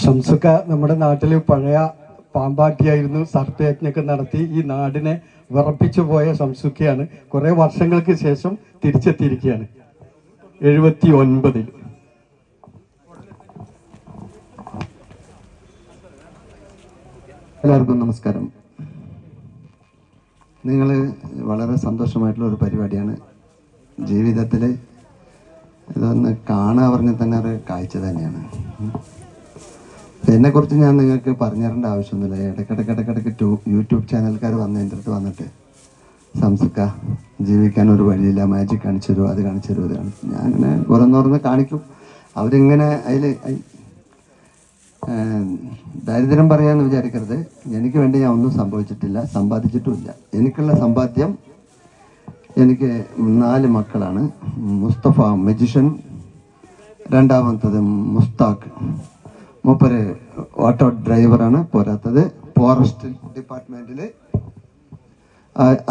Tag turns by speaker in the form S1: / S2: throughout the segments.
S1: ഷംസുക്ക നമ്മുടെ നാട്ടിൽ പഴയ പാമ്പാട്ടിയായിരുന്നു. സർപ്പയജ്ഞൊക്കെ നടത്തി ഈ നാടിനെ വിറപ്പിച്ചു പോയ ഷംസുക്കയാണ്. കുറെ വർഷങ്ങൾക്ക് ശേഷം തിരിച്ചെത്തിയിരിക്കുകയാണ് 79-ൽ.
S2: എല്ലാവർക്കും നമസ്കാരം. നിങ്ങൾ വളരെ സന്തോഷമായിട്ടുള്ള ഒരു പരിപാടിയാണ്. ജീവിതത്തിൽ ഇതൊന്ന് കാണുക പറഞ്ഞാൽ തന്നെ ഒരു കാഴ്ച തന്നെയാണ്. എന്നെക്കുറിച്ച് ഞാൻ നിങ്ങൾക്ക് പറഞ്ഞു തരേണ്ട ആവശ്യമൊന്നുമില്ല. ഇടയ്ക്കിടയ്ക്ക് യൂട്യൂബ് ചാനൽക്കാർ വന്ന് എൻ്റെ അടുത്ത് വന്നിട്ട് സംസുക്ക ജീവിക്കാൻ ഒരു വഴിയില്ല, മാജിക് കാണിച്ചു തരുമോ, അത് കാണിച്ചു തരുമോ, ഇത് കാണിച്ചു. ഞാൻ അങ്ങനെ ഓരോന്നോരോന്ന് കാണിക്കും. അവരിങ്ങനെ അതിൽ ദാരിദ്ര്യം പറയാമെന്ന് വിചാരിക്കരുത്. എനിക്ക് വേണ്ടി ഞാൻ ഒന്നും സംഭവിച്ചിട്ടില്ല, സമ്പാദിച്ചിട്ടുമില്ല. എനിക്കുള്ള സമ്പാദ്യം, എനിക്ക് 4 മക്കളാണ്. മുസ്തഫ മജിഷ്യൻ, രണ്ടാമത്തത് മുസ്താഖ്, മൂപ്പര് ഓട്ടോ ഡ്രൈവറാണ്. പോരാത്തത് ഫോറസ്റ്റ് ഡിപ്പാർട്ട്മെൻറ്റിൽ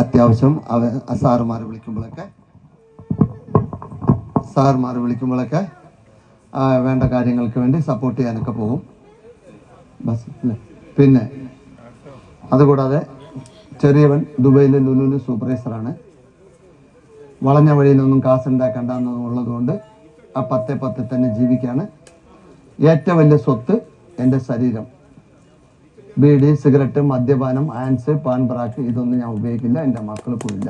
S2: അത്യാവശ്യം സാറുമാർ വിളിക്കുമ്പോഴൊക്കെ വേണ്ട കാര്യങ്ങൾക്ക് വേണ്ടി സപ്പോർട്ട് ചെയ്യാനൊക്കെ പോകും. ബസ് അല്ലേ. പിന്നെ അതുകൂടാതെ ചെറിയവൻ ദുബൈയിലെ ലുലുവിൽ സൂപ്പർവൈസറാണ്. വളഞ്ഞ വഴിയിലൊന്നും കാശ് ഉണ്ടാക്കണ്ട എന്നുള്ളത് കൊണ്ട് ആ 10 തന്നെ ജീവിക്കാണ്. ഏറ്റവും വലിയ സ്വത്ത് എൻ്റെ ശരീരം. ബീഡി, സിഗരറ്റ്, മദ്യപാനം, ആൻസ്, പാൻ ബ്രാക്ക് ഇതൊന്നും ഞാൻ ഉപയോഗിക്കില്ല. എൻ്റെ മക്കൾക്കും ഇല്ല,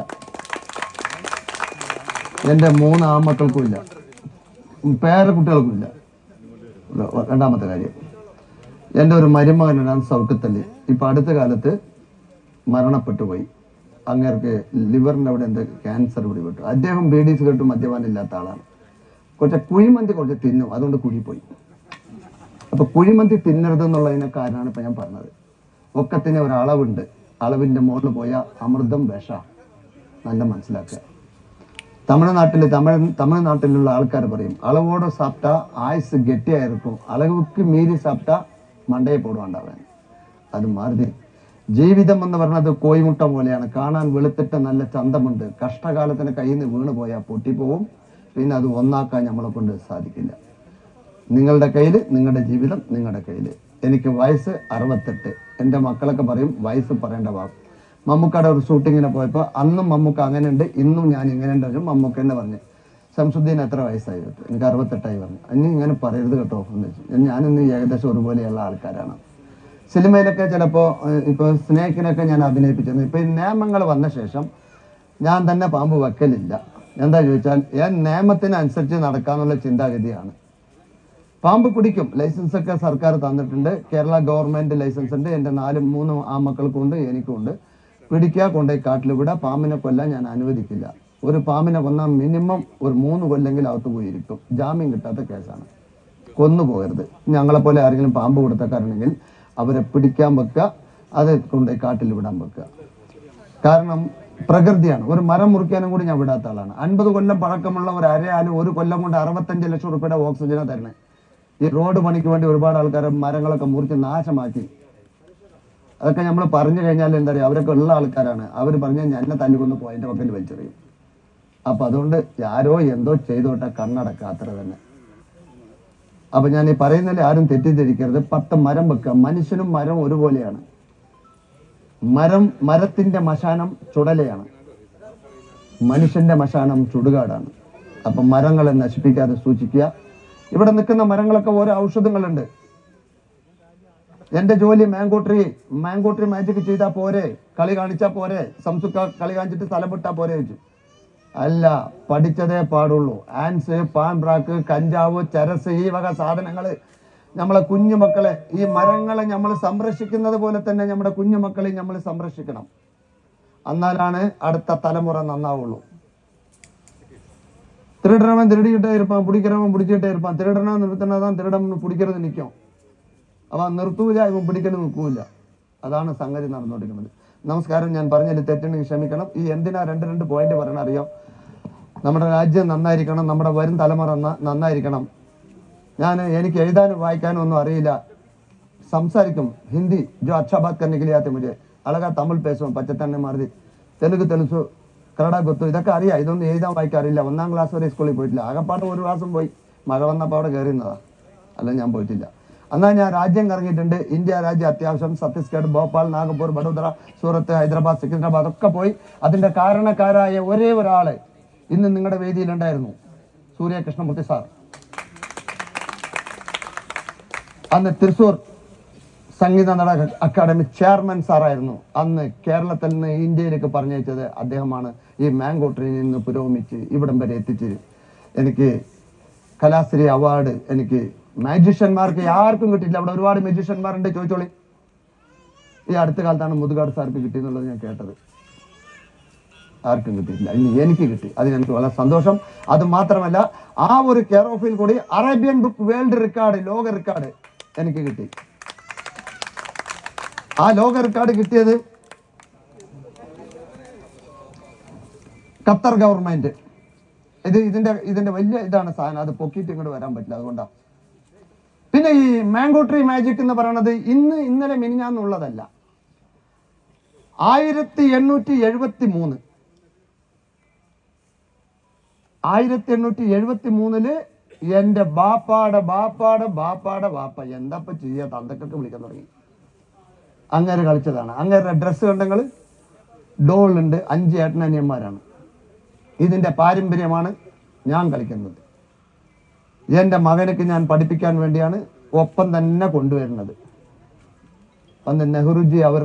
S2: എൻ്റെ 3 ആൺമക്കൾക്കും ഇല്ല, പേരക്കുട്ടികൾക്കും ഇല്ല. രണ്ടാമത്തെ കാര്യം, എൻ്റെ ഒരു മരുമകനാണ് സൗഖ്യത്തല്ലി. ഇപ്പം അടുത്ത കാലത്ത് മരണപ്പെട്ടു പോയി. അങ്ങേർക്ക് ലിവറിൻ്റെ അവിടെ എന്ത് ക്യാൻസർ പിടിപെട്ടു. അദ്ദേഹം ബീഡി, സിഗരറ്റ്, മദ്യപാനം ഇല്ലാത്ത ആളാണ്. കുഴിമന്തി തിന്നും, അതുകൊണ്ട് കുഴിപ്പോയി. അപ്പോൾ കുഴിമന്തി തിന്നരുത് എന്നുള്ളതിനെ കാരണമാണ് ഇപ്പം ഞാൻ പറഞ്ഞത്. ഒക്കത്തിന് ഒരളവുണ്ട്. അളവിൻ്റെ മുകളിൽ പോയാൽ അമൃതം വിഷ. നല്ല മനസ്സിലാക്കുക. തമിഴ്നാട്ടിലുള്ള ആൾക്കാർ പറയും, അളവോടെ സാപ്പിട്ടാ ആയുസ് ഗട്ടിയായിരിക്കും, അളവുക്ക് മീരി സാപ്പിട്ടാ മണ്ടയെ പോടുവാണ്ടാവാൻ. അത് മാറി. ജീവിതം എന്ന് പറഞ്ഞത് കോയിമുട്ട പോലെയാണ്. കാണാൻ വെളുത്തിട്ട് നല്ല ചന്തമുണ്ട്. കഷ്ടകാലത്തിന് കയ്യിൽ നിന്ന് വീണ് പോയാൽ പൊട്ടിപ്പോവും. പിന്നെ അത് ഒന്നാക്കാൻ നമ്മളെ കൊണ്ട് സാധിക്കില്ല. നിങ്ങളുടെ കയ്യിൽ, നിങ്ങളുടെ ജീവിതം നിങ്ങളുടെ കയ്യിൽ. എനിക്ക് വയസ്സ് 68. എൻ്റെ മക്കളൊക്കെ പറയും വയസ്സ് പറയേണ്ട വാക്ക്. മമ്മൂക്കയുടെ ഒരു ഷൂട്ടിങ്ങിന് പോയപ്പോൾ അന്നും മമ്മൂക്ക അങ്ങനെ ഉണ്ട്, ഇന്നും ഞാൻ ഇങ്ങനെ ഉണ്ട്. മമ്മൂക്ക എന്നെ പറഞ്ഞു, ശംസുദ്ദീൻ എത്ര വയസ്സായി? എനിക്ക് 68 പറഞ്ഞു. ഇനി ഇങ്ങനെ പറയരുത് കേട്ടോ എന്ന് വെച്ചു. ഞാനിന്ന് ഏകദേശം ഒരുപോലെയുള്ള ആൾക്കാരാണ്. സിനിമയിലൊക്കെ ചിലപ്പോൾ ഇപ്പോൾ സ്നേഹിക്കിനൊക്കെ ഞാൻ അഭിനയിപ്പിച്ചിരുന്നു. ഇപ്പോൾ ഈ നിയമങ്ങൾ വന്ന ശേഷം ഞാൻ തന്നെ പാമ്പ് വെക്കലില്ല. എന്താ ചോദിച്ചാൽ ഞാൻ നിയമത്തിനനുസരിച്ച് നടക്കാന്നുള്ള ചിന്താഗതിയാണ്. പാമ്പ് പിടിക്കും. ലൈസൻസൊക്കെ സർക്കാർ തന്നിട്ടുണ്ട്. കേരള ഗവൺമെൻറ് ലൈസൻസ് ഉണ്ട്. എൻ്റെ 3 ആൺമക്കൾക്കും ഉണ്ട്, എനിക്കും ഉണ്ട്. പിടിക്കുക, കൊണ്ടുപോയി കാട്ടിൽ വിടുക. പാമ്പിനെ കൊല്ലാൻ ഞാൻ അനുവദിക്കില്ല. ഒരു പാമ്പിനെ കൊന്നാൽ മിനിമം ഒരു 3 കൊല്ലെങ്കിലും അകത്ത് പോയിരിക്കും. ജാമ്യം കിട്ടാത്ത കേസാണ്. കൊന്നു പോകരുത്. ഞങ്ങളെപ്പോലെ ആരെങ്കിലും പാമ്പ് കൊടുത്തക്കാരുണ്ടെങ്കിൽ അവരെ പിടിക്കാൻ വെക്കുക, അത് കൊണ്ടുപോയി കാട്ടിൽ വിടാൻ വെക്കുക. കാരണം പ്രകൃതിയാണ്. ഒരു മരം മുറിക്കാനും കൂടി ഞാൻ വിടാത്ത ആളാണ്. 50 കൊല്ലം പഴക്കമുള്ള ഒരു അരയാലും 1 കൊല്ലം കൊണ്ട് 65 ലക്ഷം രൂപയുടെ ഓക്സിജനാണ് തരണേ. ഈ റോഡ് പണിക്ക് വേണ്ടി ഒരുപാട് ആൾക്കാർ മരങ്ങളൊക്കെ മുറിച്ച് നാശമാക്കി. അതൊക്കെ നമ്മൾ പറഞ്ഞു കഴിഞ്ഞാൽ എന്താ പറയുക, അവരൊക്കെ ഉള്ള ആൾക്കാരാണ്. അവർ പറഞ്ഞാൽ എന്നെ തല്ലിക്കൊന്ന് പോയിൻ്റെ പക്കൽ വലിച്ചെറിയും. അപ്പം അതുകൊണ്ട് ആരോ എന്തോ ചെയ്തോട്ടെ, കണ്ണടക്കുക, അത്ര തന്നെ. അപ്പം ഞാൻ ഈ പറയുന്നതിൽ ആരും തെറ്റിദ്ധരിക്കരുത്. 10 മരം വെക്കുക. മനുഷ്യനും മരം ഒരുപോലെയാണ്. മരത്തിൻ്റെ മശാനം ചുടലയാണ്, മനുഷ്യന്റെ മശാനം ചുടുകാടാണ്. അപ്പം മരങ്ങളെ നശിപ്പിക്കാതെ സൂക്ഷിക്കുക. ഇവിടെ നിൽക്കുന്ന മരങ്ങളൊക്കെ ഓരോ ഔഷധങ്ങളുണ്ട്. എൻ്റെ ജോലി മാങ്കോട്രി മാജിക് ചെയ്താൽ പോരെ, കളി കാണിച്ചാൽ പോരെ, സംസുക്ക കളി കാണിച്ചിട്ട് സ്ഥലം വിട്ടാൽ പോരെ വെച്ചു. അല്ല, പഠിച്ചതേ പാടുള്ളൂ. ആൻസ്, പാൻ ബ്രാക്ക്, കഞ്ചാവ്, ചരസ്, ഈ വക സാധനങ്ങൾ നമ്മളെ കുഞ്ഞുമക്കളെ, ഈ മരങ്ങളെ നമ്മൾ സംരക്ഷിക്കുന്നത് പോലെ തന്നെ നമ്മുടെ കുഞ്ഞുമക്കളെ നമ്മൾ സംരക്ഷിക്കണം. എന്നാലാണ് അടുത്ത തലമുറ നന്നാവുള്ളൂ. திருடுறவன் திருடிக்கிட்டே இருப்பான், பிடிக்கிறவன் பிடிச்சிக்கிட்டே இருப்பான். திருடனா நிறுத்தினாதான் திருடம் பிടിக்கிறது നിൽക്കും. അവൻ നിർത്തൂല, ഇവൻ പിടിക്കലും നിൽക്കൂല. അതാണ് സംഗതി നടന്നുകൊണ്ടിരിക്കുന്നത്. നമസ്കാരം. ഞാൻ പറഞ്ഞതിൽ തെറ്റുണ്ടെങ്കിൽ ക്ഷമിക്കണം. ഈ എന്തിനാ 2 പോയിന്റ് പറയണം അറിയാം? നമ്മുടെ രാജ്യം നന്നായിരിക്കണം, നമ്മുടെ വരും തലമുറ നന്നായിരിക്കണം. എനിക്ക് എഴുതാനും വായിക്കാനും ഒന്നും അറിയില്ല. സംസാരിക്കും ഹിന്ദി, ജോ അച്ഛാ ബാത് കർനെ കെ ലിയെ ആത്തെ മുझे, അളകാ തമിഴ് പേസും, പച്ചത്തന്നെ മാറി തെലുങ്ക് തെലുസു, കന്നഡ ഗൊത്തു, ഇതൊക്കെ അറിയാം. ഇതൊന്നും എഴുതാൻ വായിക്കാറില്ല. 1ാം ക്ലാസ് വരെ സ്കൂളിൽ പോയിട്ടില്ല. ആകപ്പാട് 1 പ്രാവശ്യം പോയി, മഴ വന്നപ്പോൾ അവിടെ കയറിയുന്നതാ, അല്ല ഞാൻ പോയിട്ടില്ല. എന്നാൽ ഞാൻ രാജ്യം കറങ്ങിയിട്ടുണ്ട്. ഇന്ത്യ രാജ്യം അത്യാവശ്യം ഛത്തീസ്ഗഡ്, ഭോപ്പാൽ, നാഗപ്പൂർ, വഡോദര, സൂറത്ത്, ഹൈദരാബാദ്, സിക്കിന്ദ്രാബാദ് ഒക്കെ പോയി. അതിന്റെ കാരണക്കാരായ ഒരേ ഒരാള് ഇന്ന് നിങ്ങളുടെ വേദിയിലുണ്ടായിരുന്നു, സൂര്യ കൃഷ്ണമൂർത്തി സാർ. അന്ന് തൃശ്ശൂർ സംഗീത നാടക അക്കാദമി ചെയർമാൻ സാറായിരുന്നു. അന്ന് കേരളത്തിൽ നിന്ന് ഇന്ത്യയിലേക്ക് പറഞ്ഞയച്ചത് അദ്ദേഹമാണ്. ഈ മാംഗോ ട്രീയിൽ നിന്ന് പുരോഗമിച്ച് ഇവിടം വരെ എത്തിച്ച് എനിക്ക് കലാശ്രീ അവാർഡ് എനിക്ക് മാജിഷ്യന്മാർക്ക് ആർക്കും കിട്ടിയില്ല. അവിടെ ഒരുപാട് മാജിഷ്യന്മാരുണ്ട്, ചോദിച്ചോളി. ഈ അടുത്ത കാലത്താണ് മുതുകാട് സാർക്ക് കിട്ടിയെന്നുള്ളത് ഞാൻ കേട്ടത്. ആർക്കും കിട്ടിയിട്ടില്ല, ഇനി എനിക്ക് കിട്ടി. അതിനെനിക്ക് വളരെ സന്തോഷം. അത് മാത്രമല്ല, ആ ഒരു കെയർ ഓഫിൽ കൂടി അറേബ്യൻ ബുക്ക് വേൾഡ് റെക്കോർഡ്, ലോക റെക്കോർഡ് എനിക്ക് കിട്ടി. ആ ലോക റെക്കോർഡ് കിട്ടിയത് ഖത്തർ ഗവൺമെന്റ്. ഇതിന്റെ വലിയ ഇതാണ് സാധനം. അത് പൊക്കിയിട്ട് ഇങ്ങോട്ട് വരാൻ പറ്റില്ല, അതുകൊണ്ടാണ്. പിന്നെ ഈ മാംഗോ ട്രീ മാജിക് എന്ന് പറയുന്നത് ഇന്നലെ മിനിഞ്ഞാന്നുള്ളതല്ല. 1873 എന്റെ ബാപ്പാടെ ബാപ്പ എന്താപ്പ ചെയ്യാ തന്തക്കൊക്കെ വിളിക്കാൻ തുടങ്ങി. അങ്ങനെ കളിച്ചതാണ്. അങ്ങനെ ഡ്രസ്സ് കണ്ടെങ്കിൽ ഡോളുണ്ട്. 5 ഏട്ടനനിയന്മാരാണ്. ഇതിന്റെ പാരമ്പര്യമാണ് ഞാൻ കളിക്കുന്നത്. എൻ്റെ മകനക്ക് ഞാൻ പഠിപ്പിക്കാൻ വേണ്ടിയാണ് ഒപ്പം തന്നെ കൊണ്ടുവരുന്നത്. അന്ന് നെഹ്റുജി അവർ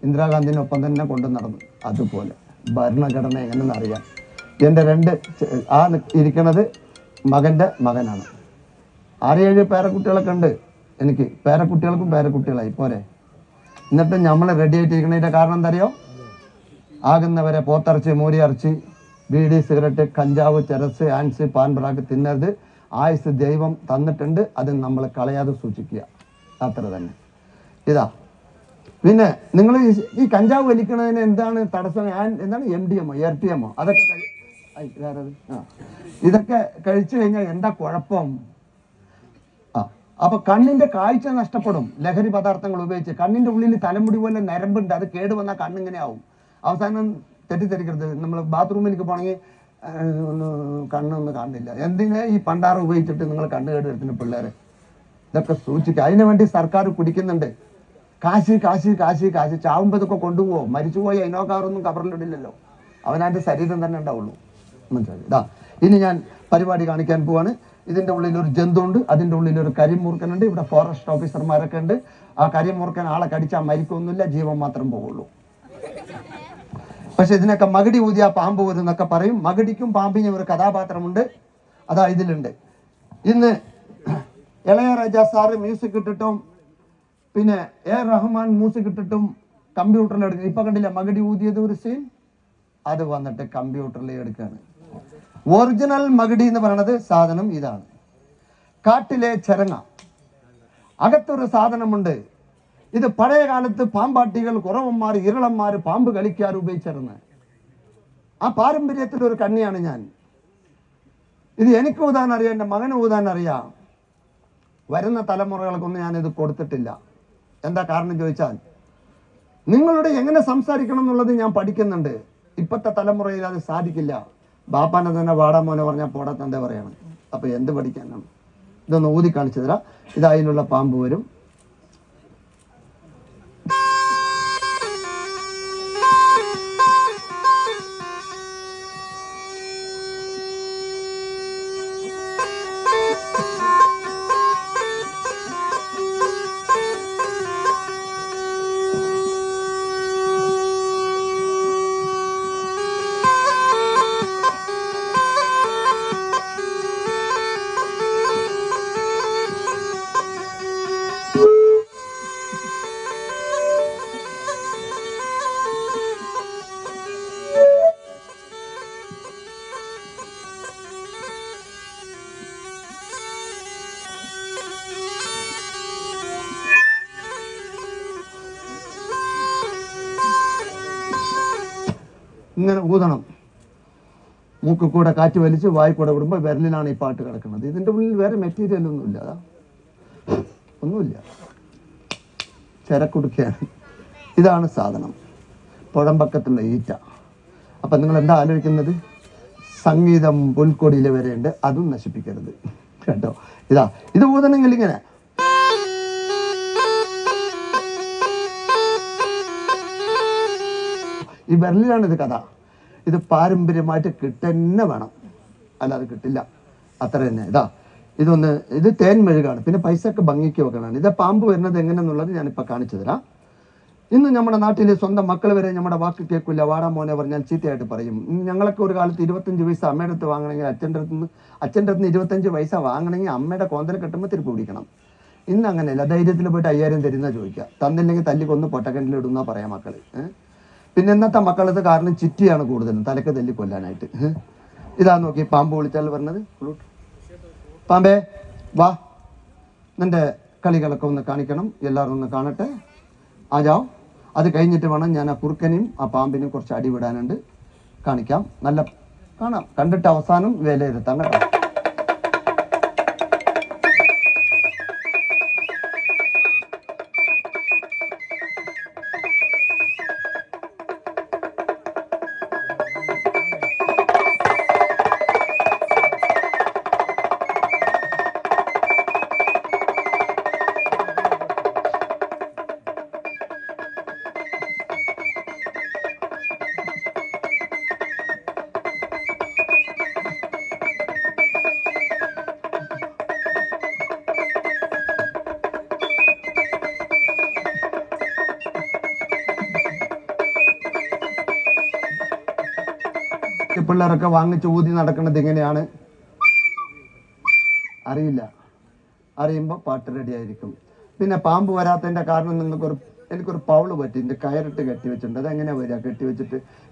S2: ഇന്ദിരാഗാന്ധിനൊപ്പം തന്നെ കൊണ്ടു നടന്നു. അതുപോലെ ഭരണഘടന എങ്ങനെയെന്ന് അറിയാം. എൻ്റെ 2 ഇരിക്കുന്നത് മകൻ്റെ മകനാണ്. 6-7 പേരക്കുട്ടികളൊക്കെ ഉണ്ട് എനിക്ക്. പേരക്കുട്ടികൾക്കും പേരക്കുട്ടികളായി പോരെ. എന്നിട്ട് നമ്മൾ റെഡി ആയിട്ടിരിക്കുന്നതിൻ്റെ കാരണം എന്താ അറിയോ? ആകുന്നവരെ പോത്തിറച്ചി, മൂരിയിറച്ചി, ബീഡി, സിഗരറ്റ്, കഞ്ചാവ്, ചെരസ്, ആൻസ്, പാൻപറാക്ക് തിന്നരുത്. ആയുസ് ദൈവം തന്നിട്ടുണ്ട്, അത് നമ്മൾ കളയാതെ സൂക്ഷിക്കുക. അത്ര തന്നെ. ഇതാ പിന്നെ നിങ്ങൾ ഈ കഞ്ചാവ് വലിക്കുന്നതിന് എന്താണ് തടസ്സം? എന്താണ് MDMO, RTMO അതൊക്കെ ഇതൊക്കെ കഴിച്ചു കഴിഞ്ഞാൽ എന്താ കുഴപ്പം? അപ്പൊ കണ്ണിന്റെ കാഴ്ച നഷ്ടപ്പെടും. ലഹരി പദാർത്ഥങ്ങൾ ഉപയോഗിച്ച് കണ്ണിന്റെ ഉള്ളിൽ തലമുടി പോലെ നരമ്പുണ്ട്, അത് കേടുവന്നാൽ കണ്ണിങ്ങനെ ആവും. അവസാനം തെറ്റിദ്ധരിക്കരുത്, നമ്മൾ ബാത്റൂമിലേക്ക് പോകണമെങ്കിൽ കണ്ണൊന്നും കാണില്ല. എന്തിനാ ഈ പണ്ടാറ് ഉപയോഗിച്ചിട്ട് നിങ്ങൾ കണ്ണ് കേട് വരുത്തുന്ന പിള്ളേരെ? ഇതൊക്കെ സൂക്ഷിക്കുക. അതിനു വേണ്ടി സർക്കാർ കുടിക്കുന്നുണ്ട്. കാശ് ചാവുമ്പോൾ ഇതൊക്കെ കൊണ്ടുപോകും. മരിച്ചുപോയി അതിനോക്കാറൊന്നും കബറിലിടില്ലല്ലോ, അവനവൻ്റെ ശരീരം തന്നെ ഉണ്ടാവുള്ളൂ. മനസ്സിലായി? ഇതാ ഇനി ഞാൻ പരിപാടി കാണിക്കാൻ പോവാണ്. ഇതിൻ്റെ ഉള്ളിൽ ഒരു ജന്തു ഉണ്ട്, അതിൻ്റെ ഉള്ളിൽ ഒരു കരിമൂർക്കനുണ്ട്. ഇവിടെ ഫോറസ്റ്റ് ഓഫീസർമാരൊക്കെ ഉണ്ട്. ആ കരിമൂർക്കൻ ആളെ കടിച്ചാൽ മരിക്കൊന്നുമില്ല, ജീവൻ മാത്രം പോകുള്ളൂ. പക്ഷെ ഇതിനൊക്കെ മകിടി ഊതിയ പാമ്പ് വരും എന്നൊക്കെ പറയും. മകിടിക്കും പാമ്പിനും ഒരു കഥാപാത്രമുണ്ട്, അതാ ഇതിലുണ്ട്. ഇന്ന് ഇളയരാജ സാറ് മ്യൂസിക് ഇട്ടിട്ടും പിന്നെ റഹ്മാൻ മ്യൂസിക് ഇട്ടിട്ടും കമ്പ്യൂട്ടറിൽ എടുക്കുക. ഇപ്പൊ കണ്ടില്ല മകിടി ഊതിയത് ഒരു സീൻ, അത് വന്നിട്ട് കമ്പ്യൂട്ടറിൽ എടുക്കുകയാണ്. ഒറിജിനൽ മകിടി എന്ന് പറയുന്നത് സാധനം ഇതാണ്. കാട്ടിലെ ചരങ്ങ, അകത്തൊരു സാധനമുണ്ട്. ഇത് പഴയ കാലത്ത് പാമ്പാട്ടികൾ, കുറവന്മാർ, ഇരളന്മാർ പാമ്പ് കളിക്കാർ ഉപയോഗിച്ചിരുന്നത്. ആ പാരമ്പര്യത്തിൽ ഒരു കണ്ണിയാണ് ഞാൻ. ഇത് എനിക്ക് ഊതാൻ അറിയാം, എൻ്റെ മകന് ഊതാൻ അറിയാം. വരുന്ന തലമുറകൾക്കൊന്നും ഞാനിത് കൊടുത്തിട്ടില്ല. എന്താ കാരണം ചോദിച്ചാൽ, നിങ്ങളോട് എങ്ങനെ സംസാരിക്കണം എന്നുള്ളത് ഞാൻ പഠിക്കുന്നുണ്ട്. ഇപ്പോഴത്തെ തലമുറയിൽ അത് സാധിക്കില്ല. ബാപ്പാനെ തന്നെ വാടാ മോനെ പറഞ്ഞാൽ പോടാ തന്റെ പറയണം. അപ്പൊ എന്ത് പഠിക്കാനാണ്? ഇതൊന്ന് ഊതി കാണിച്ചു തരാം. ഇത് അതിനുള്ള പാമ്പ് വരും. ഇങ്ങനെ ഊതണം. മൂക്കിൽ കൂടെ കാറ്റ് വലിച്ച് വായി കൂടെ വിടുമ്പോൾ വിരലിലാണ് ഈ പാട്ട് കിടക്കുന്നത്. ഇതിൻ്റെ ഉള്ളിൽ വേറെ മെറ്റീരിയൽ ഒന്നുമില്ല, ഒന്നുമില്ല, ചരക്കുടുക്കയാണ്. ഇതാണ് സാധനം, പുഴമ്പക്കത്തുള്ള ഈറ്റ. അപ്പം നിങ്ങൾ എന്താ ആലോചിക്കുന്നത്? സംഗീതം പുൽക്കൊടിയിൽ വരെയുണ്ട്, അതും നശിപ്പിക്കരുത് കേട്ടോ. ഇത് ഊതണമെങ്കിൽ ഇങ്ങനെ ഈ വിരലിലാണ് ഇത് കഥ. ഇത് പാരമ്പര്യമായിട്ട് കിട്ടുന്നെ വേണം, അല്ലാതെ കിട്ടില്ല. അത്ര തന്നെ. ഇത് തേൻ മെഴുകാണ്. പിന്നെ പൈസക്ക് ഭംഗിക്ക് വെക്കണം. ഇത് പാമ്പ് വരുന്നത് എങ്ങനെയെന്നുള്ളത് ഞാനിപ്പോൾ കാണിച്ചു തരാം. ഇന്ന് നമ്മുടെ നാട്ടിൽ സ്വന്തം മക്കൾ വരെ നമ്മുടെ വാക്ക് കേൾക്കില്ല, വാടാ മോനെ പറഞ്ഞാൽ ചീത്തയായിട്ട് പറയും. ഞങ്ങളൊക്കെ ഒരു കാലത്ത് 25 പൈസ അമ്മയുടെ അടുത്ത് വാങ്ങണമെങ്കിൽ അച്ഛൻ്റെ അടുത്ത് 25 പൈസ വാങ്ങണമെങ്കിൽ അമ്മയുടെ കോന്തൽ കെട്ടുമ്പോൾ തിരുപ്പ് പിടിക്കണം. ഇന്ന് അങ്ങനെയല്ല. ധൈര്യത്തിൽ പോയിട്ട് 5000 തരുന്ന ചോദിക്കുക. തന്നില്ലെങ്കിൽ തല്ലിക്കൊന്ന് പൊട്ടക്കിണറ്റിലിടുന്ന പറയാം മക്കൾ. പിന്നെ ഇന്നത്തെ മക്കളത് കാരണം ചിറ്റിയാണ് കൂടുതലും, തലക്ക് തല്ലി കൊല്ലാനായിട്ട്. ഇതാ നോക്കി പാമ്പ് വിളിച്ചാൽ പറഞ്ഞത്. പാമ്പേ വാ, നിന്റെ കളികളൊക്കെ ഒന്ന് കാണിക്കണം, എല്ലാവരും ഒന്ന് കാണട്ടെ. ആജാവ്. അത് കഴിഞ്ഞിട്ട് വേണം ഞാൻ ആ കുറുക്കനെയും ആ പാമ്പിനെയും കുറച്ച് അടി വിടാനുണ്ട്. കാണിക്കാം, നല്ല കാണാം, കണ്ടിട്ട് അവസാനം വിലയിരുത്താം കേട്ടോ. പിള്ളേരൊക്കെ വാങ്ങിച്ച് ഊതി നടക്കുന്നത് എങ്ങനെയാണ് അറിയില്ല. അറിയുമ്പോൾ പാട്ട് റെഡി ആയിരിക്കും. പിന്നെ പാമ്പ് വരാത്തതിൻ്റെ കാരണം എനിക്കൊരു പൗള് പറ്റി, എൻ്റെ കയറിട്ട് കെട്ടി വെച്ചിട്ടുണ്ട്. അതെങ്ങനെ വരിക?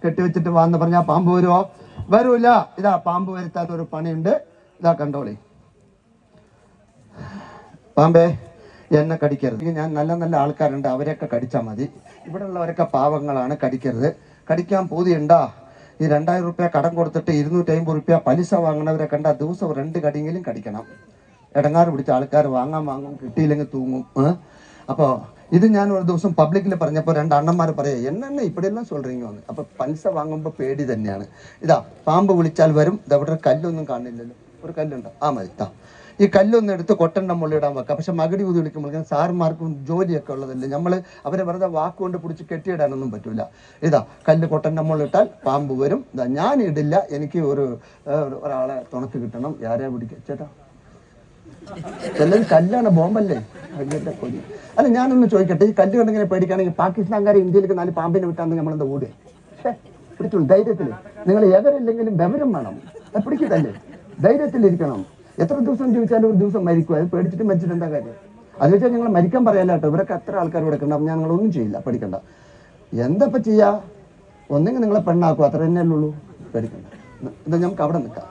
S2: കെട്ടി വെച്ചിട്ട് വാന്ന് പറഞ്ഞാൽ പാമ്പ് വരുമോ? വരൂല. ഇതാ പാമ്പ് വരുത്താത്തൊരു പണിയുണ്ട്. ഇതാ കണ്ടോളി. പാമ്പേ എന്നെ കടിക്കരുത്. ഞാൻ നല്ല ആൾക്കാരുണ്ട്, അവരെയൊക്കെ കടിച്ചാൽ മതി. ഇവിടെ ഉള്ളവരൊക്കെ പാവങ്ങളാണ്, കടിക്കരുത്. കടിക്കാൻ പൂതിയുണ്ടാ? ഈ 2000 റുപ്യ കടം കൊടുത്തിട്ട് 250 റുപ്യ പലിശ വാങ്ങണവരെ കണ്ടാൽ ദിവസം 2 കടിയെങ്കിലും കടിക്കണം. ഇടങ്ങാറ് പിടിച്ച ആൾക്കാർ വാങ്ങും, കിട്ടിയില്ലെങ്കിൽ തൂങ്ങും. അപ്പോൾ ഇത് ഞാൻ ഒരു ദിവസം പബ്ലിക്കിൽ പറഞ്ഞപ്പോൾ 2 അണ്ണന്മാർ പറയാം, എന്നെ ഇപ്പടിയെല്ലാം சொல்றீங்கன்னு. അപ്പോൾ പലിശ വാങ്ങുമ്പോൾ പേടി തന്നെയാണ്. ഇതാ പാമ്പ് വിളിച്ചാൽ വരും. ഇതവിടെ ഒരു കല്ലൊന്നും കാണില്ലല്ലോ, ഒരു കല്ലുണ്ടോ? ആ മതി. ഈ കല്ലൊന്നും എടുത്ത് കൊട്ടൻ്റെ മുള്ളിടാൻ വെക്കാം. പക്ഷെ മകടി ഊതി വിളിക്കുമ്പോൾ സാർമാർക്കും ജോലിയൊക്കെ ഉള്ളതല്ലേ, നമ്മൾ അവരെ വെറുതെ വാക്കുകൊണ്ട് പിടിച്ച് കെട്ടിയിടാനൊന്നും പറ്റൂല. ഇതാ കല്ല് കൊട്ടൻ്റെ മുള്ളിട്ടാൽ പാമ്പ് വരും. ഇതാ ഞാൻ ഇടില്ല, എനിക്ക് ഒരാളെ തുണക്ക് കിട്ടണം. ആരെയാ പിടിക്കുക ചേട്ടാ? എല്ലാം കല്ലാണ്, ബോംബല്ലേ? കല്ലിന്റെ കൊതി. അല്ല ഞാനൊന്ന് ചോദിക്കട്ടെ, ഈ കല്ല് കണ്ടിങ്ങനെ പേടിക്കുകയാണെങ്കിൽ പാകിസ്ഥാൻകാരെ ഇന്ത്യയിലേക്ക് 4 പാമ്പിനെ വിട്ടാന്ന് നമ്മളെന്താ ഓടുക? പിടിച്ചോളൂ ധൈര്യത്തിൽ. നിങ്ങൾ എവരില്ലെങ്കിലും വിവരം വേണം. പിടിക്കത്തല്ലേ, ധൈര്യത്തിലിരിക്കണം. എത്ര ദിവസം ചോദിച്ചാലും ഒരു ദിവസം മരിക്കും. അത് പേടിച്ചിട്ട് മരിച്ചിട്ട് എന്താ കാര്യം? അത് വെച്ചാൽ ഞങ്ങൾ മരിക്കാൻ പറയാല്ല കേട്ടോ. ഇവരൊക്കെ എത്ര ആൾക്കാർ ഇവിടെ ഉണ്ടാവും. ഞങ്ങളൊന്നും ചെയ്യില്ല, പേടിക്കണ്ട. എന്തപ്പം ചെയ്യാ? ഒന്നെങ്കിൽ നിങ്ങളെ പെണ്ണാക്കും, അത്ര തന്നെയല്ലേ ഉള്ളൂ. പേടിക്കണ്ട. ഇത് നമുക്ക് അവിടെ നിൽക്കാം.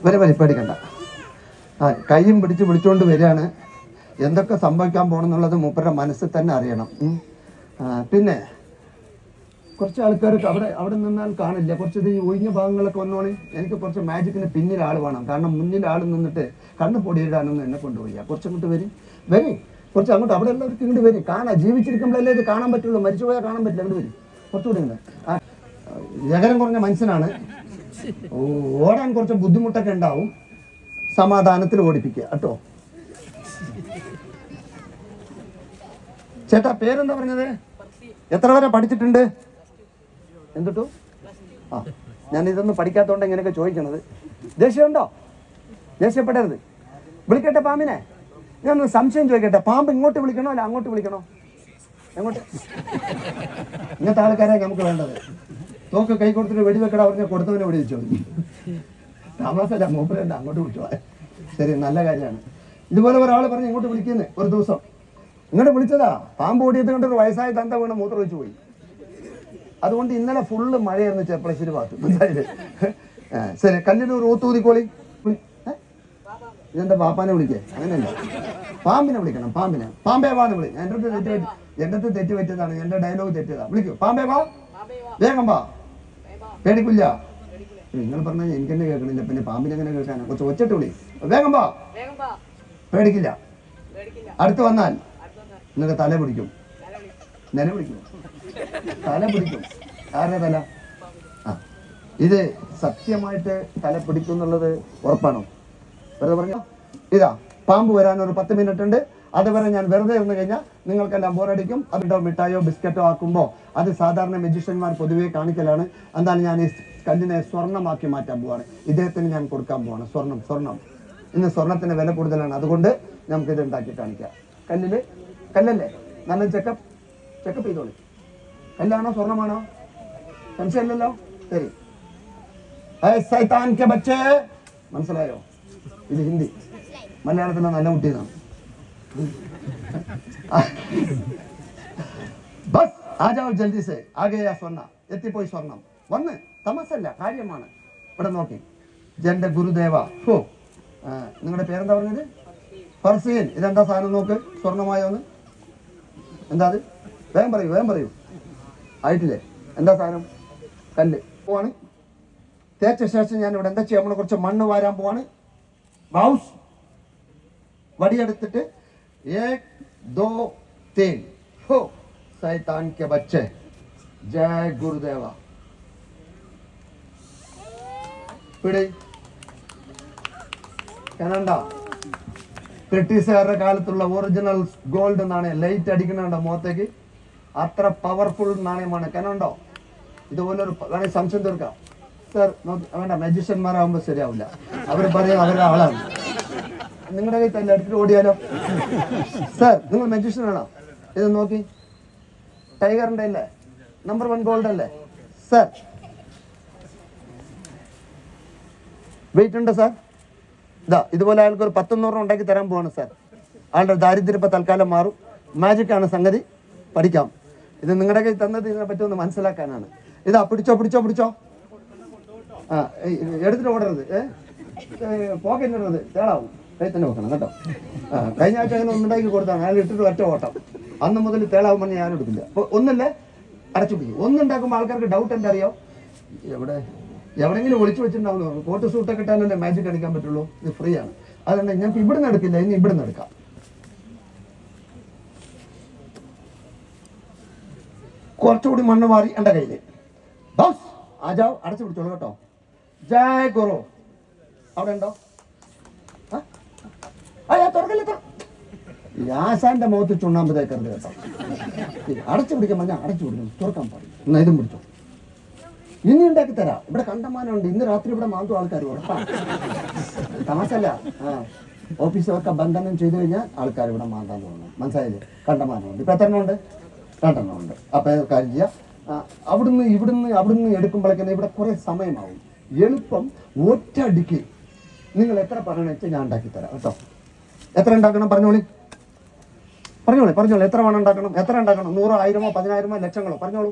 S2: വരെ പേടിക്കണ്ട. കൈയും പിടിച്ച് വിളിച്ചുകൊണ്ട് വരികയാണ്. എന്തൊക്കെ സംഭവിക്കാൻ പോകണമെന്നുള്ളത് മൂപ്പരുടെ മനസ്സിൽ തന്നെ അറിയണം. പിന്നെ കുറച്ച് ആൾക്കാർക്ക് അവിടെ നിന്നാൽ കാണില്ല. കുറച്ച് ഈ ഒഴിഞ്ഞ ഭാഗങ്ങളൊക്കെ വന്നോളി. എനിക്ക് കുറച്ച് മാജിക്കിന് പിന്നിൽ ആൾ വേണം. കാരണം മുന്നിൽ ആൾ നിന്നിട്ട് കണ്ണ് പൊടിയിടാനൊന്നും എന്നെ കൊണ്ടുപോയി. കുറച്ചങ്ങോട്ട് വരും. കുറച്ച് അങ്ങോട്ട് അവിടെ എല്ലാവർക്കും ഇങ്ങോട്ട് വരും. ജീവിച്ചിരിക്കുമ്പോഴല്ലേ ഇത് കാണാൻ പറ്റുള്ളൂ, മരിച്ചുപോയാൽ കാണാൻ പറ്റില്ല. അങ്ങോട്ട് വരും. കുറച്ചുകൂടി ഇങ്ങനെ. ജഗരം കുറഞ്ഞ മനുഷ്യനാണ്. ഓടാൻ കുറച്ച് ബുദ്ധിമുട്ടൊക്കെ ഉണ്ടാവും. സമാധാനത്തിൽ ഓടിപ്പിക്കുക കേട്ടോ. ചേട്ടാ പേരെന്താ പറഞ്ഞത്? എത്ര വരെ പഠിച്ചിട്ടുണ്ട്? എന്തിട്ടു? ഞാൻ ഇതൊന്നും പഠിക്കാത്തതുകൊണ്ട് ഇങ്ങനെയൊക്കെ ചോദിക്കണത്. ദേഷ്യമുണ്ടോ? ദേഷ്യപ്പെടരുത്. വിളിക്കട്ടെ പാമ്പിനെ? ഞാനൊന്ന് സംശയം ചോദിക്കട്ടെ. പാമ്പ് ഇങ്ങോട്ട് വിളിക്കണോ അല്ല അങ്ങോട്ട് വിളിക്കണോ? എങ്ങോട്ട്? ഇങ്ങനത്തെ ആൾക്കാരെ നമുക്ക് വേണ്ടത്. തോക്ക് കൈ കൊടുത്തിട്ട് വെടിവെക്കട പറഞ്ഞ കൊടുത്തവനെ വെടിവെച്ചോ. താമസല്ല, മൂപ്പരല്ല, അങ്ങോട്ട് വിളിച്ചോ. ശരി, നല്ല കാര്യമാണ്. ഇതുപോലെ ഒരാൾ പറഞ്ഞ് ഇങ്ങോട്ട് വിളിക്കുന്നേ. ഒരു ദിവസം ഇങ്ങോട്ട് വിളിച്ചതാ. പാമ്പ് ഓടിയത് കൊണ്ട് ഒരു വയസ്സായ തന്ത വീണ് മൂത്രം ഒഴിച്ചു പോയി. അതുകൊണ്ട് ഇന്നലെ ഫുള്ള് മഴയായിരുന്നു ചെപ്പളശ്ശേരി ഭാഗത്ത്. മനസ്സിലായില്ലേ? ശരി, കല്ലിന് ഒരു ഊത്തൂതിക്കോളി. ഇതെന്താ പാപ്പാനെ വിളിക്കേ? അങ്ങനെയല്ല, പാമ്പിനെ വിളിക്കണം. പാമ്പേ വാന്ന് വിളി. എൻ്റെ അടുത്ത് തെറ്റ് പറ്റിയതാണ്, എൻ്റെ ഡയലോഗ് തെറ്റിയതാ. വിളിക്കൂ, പാമ്പേ വാ, വേഗം വാ, പേടിക്കില്ല. നിങ്ങൾ പറഞ്ഞാൽ എനിക്കെന്നെ കേൾക്കണില്ല, പിന്നെ പാമ്പിനെ എങ്ങനെ കേൾക്കാനാ? കുറച്ച് ഒച്ചിട്ട് വിളി, വേഗം വാ, പേടിക്കില്ല. അടുത്ത് വന്നാൽ നിങ്ങളുടെ തല പിടിക്കും. നില പിടിക്കും, തല പിടിക്കും. ആരുടെ തല? ഇത് സത്യമായിട്ട് തല പിടിക്കും എന്നുള്ളത് ഉറപ്പാണോ? വെറുതെ പറഞ്ഞോ. ഇതാ പാമ്പ് വരാൻ ഒരു 10 മിനിറ്റ് ഉണ്ട്. അതുവരെ ഞാൻ വെറുതെ ഇരുന്ന് കഴിഞ്ഞാൽ നിങ്ങൾക്കെല്ലാം ബോറടിക്കും. അതിട്ടോ മിഠായോ ബിസ്ക്കറ്റോ ആക്കുമ്പോൾ അത് സാധാരണ മജീഷ്യന്മാർ പൊതുവെ കാണിക്കലാണ്. എന്താണ് ഞാൻ ഈ കല്ലിനെ സ്വർണ്ണമാക്കി മാറ്റാൻ പോവാണ്. ഇദ്ദേഹത്തിന് ഞാൻ കൊടുക്കാൻ പോവാണ് സ്വർണം. ഇന്ന് സ്വർണത്തിന് വില കൂടുതലാണ്, അതുകൊണ്ട് നമുക്കിത് ഉണ്ടാക്കി കാണിക്കാം. കല്ലല്ലേ, നല്ല ചെക്കപ്പ് ചെയ്തോളി. കല്ലാണോ സ്വർണമാണോ സംശയമില്ലല്ലോ? ശരി. മനസ്സിലായോ? ഇത് ഹിന്ദി, മലയാളത്തിന് നല്ല കുട്ടിയതാണ്. ബസ് ആജാവ് ജൽദി സെ ആകെയാ സ്വർണ്ണ, എത്തിപ്പോയി സ്വർണം വന്ന്. തമസല്ല, കാര്യമാണ്. ഇവിടെ നോക്കി, എന്റെ ഗുരുദേവ. നിങ്ങളുടെ പേരെന്താ പറഞ്ഞത്? ഫർസീൻ. ഇതെന്താ സാധനം നോക്ക്, സ്വർണ്ണമായോന്ന്. എന്താ അത്? വേഗം പറയൂ. ആയിട്ടില്ലേ? എന്താ സാധനം? കല്ല് പോവാണ്. തേച്ച ശേഷം ഞാൻ ഇവിടെ എന്താ ചെയ്യാൻ? നമ്മളെ കുറച്ച് മണ്ണ് വാരാൻ പോവാണ്. ബൗസ് വടിയെടുത്തിട്ട് 1 2 3 ഹോ ശൈത്താൻ കെ ബच्चे, ജയ ഗുരുദേവ. പിടി. കണ്ട, ബ്രിട്ടീഷുകാരുടെ കാലത്തുള്ള ഒറിജിനൽ ഗോൾഡ് നാണയം. ലൈറ്റ് അടിക്കുന്നുണ്ടോ മുഖത്തേക്ക്? അത്ര പവർഫുൾ നാണയമാണ്. കനുണ്ടോ? ഇതുപോലൊരു വേണമെങ്കിൽ സംശയം തീർക്കാം. സർ വേണ്ട, മജീഷ്യന്മാരാകുമ്പോൾ ശരിയാവില്ല. അവർ പറയാം അവരുടെ ആളാണ്. നിങ്ങളുടെ കയ്യിൽ തന്നെ എടുത്തിട്ട് ഓടിയാലോ? സർ നിങ്ങൾ മജീഷ്യനാണോ? ഇത് നോക്കി, ടൈഗറിന്റെ അല്ലേ, നമ്പർ 1 ഗോൾഡ് അല്ലേ സർ? വെയിറ്റ് ഉണ്ട് സാർ. ഇതാ ഇതുപോലെ അയാൾക്ക് ഒരു 10-100 ഉണ്ടാക്കി തരാൻ പോവാണ് സാർ. ആളുടെ ദാരിദ്ര്യം ഇപ്പം തൽക്കാലം മാറും. മാജിക്കാണ് സംഗതി, പഠിക്കാം. ഇത് നിങ്ങളുടെ കയ്യിൽ തന്നത് ഇതിനെ പറ്റി ഒന്ന് മനസ്സിലാക്കാനാണ്. ഇതാ പിടിച്ചോ. ആ എടുത്തിട്ട് ഓടരുത്, പോക്കറ്റിടരുത്, തേളാവും. കൈ തന്നെ വെക്കണം കേട്ടോ. കഴിഞ്ഞ ആഴ്ച അങ്ങനെ ഒന്നുണ്ടാക്കി കൊടുത്താണ്, അയാൾ ഇട്ടിട്ട് ഒറ്റ ഓട്ടം. അന്ന് മുതൽ തേളാവുമ്പോൾ ഞാൻ എടുക്കില്ല. അപ്പോൾ ഒന്നല്ലേ അടച്ചു പിടിക്കും. ഒന്നുണ്ടാക്കുമ്പോൾ ആൾക്കാർക്ക് ഡൗട്ട് എന്താ അറിയോ? എവിടെയെങ്കിലും ഒളിച്ചു വെച്ചിട്ടുണ്ടാവുന്നു. കോട്ട് സൂട്ടൊക്കെ ഇട്ടാലല്ലേ മാജിക് അടിക്കാൻ പറ്റുള്ളൂ. ഇത് ഫ്രീ ആണ്. അതുകൊണ്ട് ഞങ്ങൾക്ക് ഇവിടുന്ന് എടുക്കില്ല, ഇനി ഇവിടുന്ന് എടുക്കാം. കുറച്ചുകൂടി മണ്ണ് മാറി എൻ്റെ കയ്യിൽ. ബസ് ആജാവ്, അടച്ചു പിടിച്ചോളൂ കേട്ടോ. ജയ ഗുരു. അവിടെ ഉണ്ടോ? തുറക്കില്ല. ആശാന്റെ മുഖത്ത് ചുണ്ണാമ്പ് തേക്കരുത് കേട്ടോ. അടച്ചു പിടിക്കാൻ പറഞ്ഞാൽ അടച്ചു പിടിക്കണം, തുറക്കാൻ പാടില്ല. എന്നാ ഇതും പിടിച്ചോ. ഇനി ഉണ്ടാക്കി തരാം. ഇവിടെ കണ്ടമാനമുണ്ട്. ഇന്ന് രാത്രി ഇവിടെ മാന്തു ആൾക്കാർ ഉറപ്പാണ്. തമാശല്ല. ഓഫീസൊക്കെ ബന്ധനം ചെയ്തു കഴിഞ്ഞാൽ ആൾക്കാർ ഇവിടെ മാന്താൻ തോന്നുന്നു. മനസ്സിലായില്ലേ? കണ്ടമാനമുണ്ട്. ഇപ്പം എത്ര ഉണ്ട്? 2 എണ്ണം ഉണ്ട്. അപ്പം കാര്യം ചെയ്യാം, അവിടുന്ന് എടുക്കുമ്പോഴേക്കും ഇവിടെ കുറെ സമയമാവും. എളുപ്പം ഒറ്റയടിക്ക് നിങ്ങൾ എത്ര പറയണമെന്ന് വെച്ചാൽ ഞാൻ ഉണ്ടാക്കി തരാം കേട്ടോ. എത്ര ഉണ്ടാക്കണം പറഞ്ഞോളി. എത്ര വേണം ഉണ്ടാക്കണം? എത്ര ഉണ്ടാക്കണം? 100, 1000, 10,000, ലക്ഷങ്ങളോ? പറഞ്ഞോളൂ.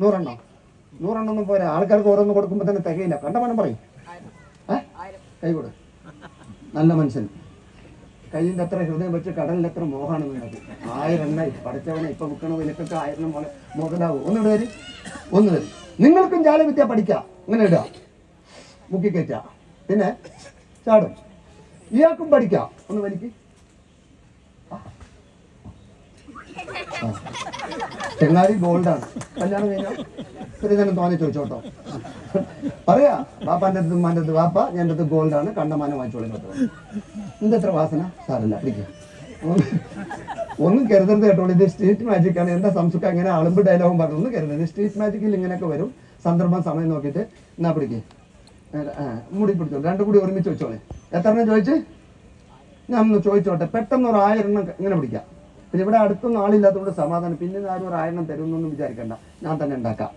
S2: 100 എണ്ണോ? 100 എണ്ണൊന്നും പോരാ. ആൾക്കാർക്ക് ഓരോന്ന് കൊടുക്കുമ്പോൾ തന്നെ തികയില്ല. കണ്ടമാനം പറയും. കൈ കൊടു. നല്ല മനുഷ്യൻ. കയ്യിൻ്റെ അത്ര ഹൃദയം വെച്ച് കടലിൽ എത്ര മോഹമാണ് നിനക്ക്. 1000 എണ്ണ പഠിച്ചവനെ ഇപ്പൊ വിൽക്കണ വിലക്കൊക്കെ 1000 പോലെ മുതലാവും. ഒന്ന് വരും. നിങ്ങൾക്കും ജാലവിദ്യ പഠിക്കാം. ഇങ്ങനെ ഇടുക, മുക്കി കയറ്റുക, പിന്നെ ചാടും. ഇയാൾക്കും പഠിക്കാം. ഒന്ന് വലിക്ക്. ചെങ്ങാരി ഗോൾഡാണ്. കല്യാണം കഴിഞ്ഞോ? സ്ത്രീധനം തോന്നി ചോദിച്ചോട്ടോ. പറയാ വാപ്പാൻ്റെ അടുത്ത് ഉമ്മാൻ്റെ അടുത്ത്, വാപ്പ ഞാൻ അടുത്ത് ഗോൾഡാണ്, കണ്ടമാനം വാങ്ങിച്ചോളി കേട്ടോ. എന്തെത്ര വാസന സാരല്ല, പിടിക്കുക. ഒന്നും കരുതരുത് കേട്ടോ. ഇത് സ്ട്രീറ്റ് മാജിക് ആണ്. എന്താ സംസുഖം അങ്ങനെ അളുമ്പ് ഡയലോഗും പറഞ്ഞു. ഒന്നും കരുതരുത്. സ്ട്രീറ്റ് മാജിക്കിൽ ഇങ്ങനെയൊക്കെ വരും. സന്ദർഭം സമയം നോക്കിയിട്ട് എന്നാ പിടിക്കേ. മുടി പിടിച്ചോളൂ. 2 കൂടി ഒരുമിച്ച് വെച്ചോളെ. എത്ര എണ്ണം ചോദിച്ച്? ഞാൻ ഒന്ന് ചോദിച്ചോട്ടെ. പെട്ടെന്ന് ഒരു 1000 എണ്ണം ഇങ്ങനെ പിടിക്കാം. പിന്നെ ഇവിടെ അടുത്തൊന്നും ആളില്ലാത്തതുകൊണ്ട് സമാധാനം. പിന്നെ ആരും ഒരു 1000 എണ്ണം തരുമെന്നൊന്നും വിചാരിക്കണ്ട, ഞാൻ തന്നെ ഉണ്ടാക്കാം.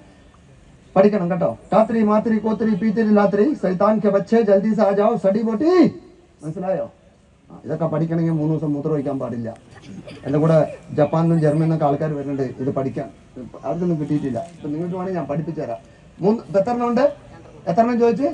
S2: പഠിക്കണം കേട്ടോ. കാത്രി മാത്രി കോത്രി പീത്തിരി ലാത്രി സൈതാൻ കെ ബच्चे ജൽദി സെ ആ ജാओ സടി ബോട്ടി. മനസ്സിലായോ? ഇതൊക്കെ പഠിക്കണമെങ്കിൽ 3 ദിവസം മൂത്രം ഒഴിക്കാൻ പാടില്ല. എൻ്റെ കൂടെ ജപ്പാനിൽ നിന്നും ജർമ്മനിൽ നിന്നൊക്കെ ആൾക്കാർ വരുന്നുണ്ട് ഇത് പഠിക്കാൻ. അവർക്കൊന്നും കിട്ടിയിട്ടില്ല. ഇപ്പം നിങ്ങൾക്ക് വേണമെങ്കിൽ ഞാൻ പഠിപ്പിച്ചു തരാം. എത്ര എണ്ണം ഉണ്ട്? എത്ര എണ്ണം ചോദിച്ച്?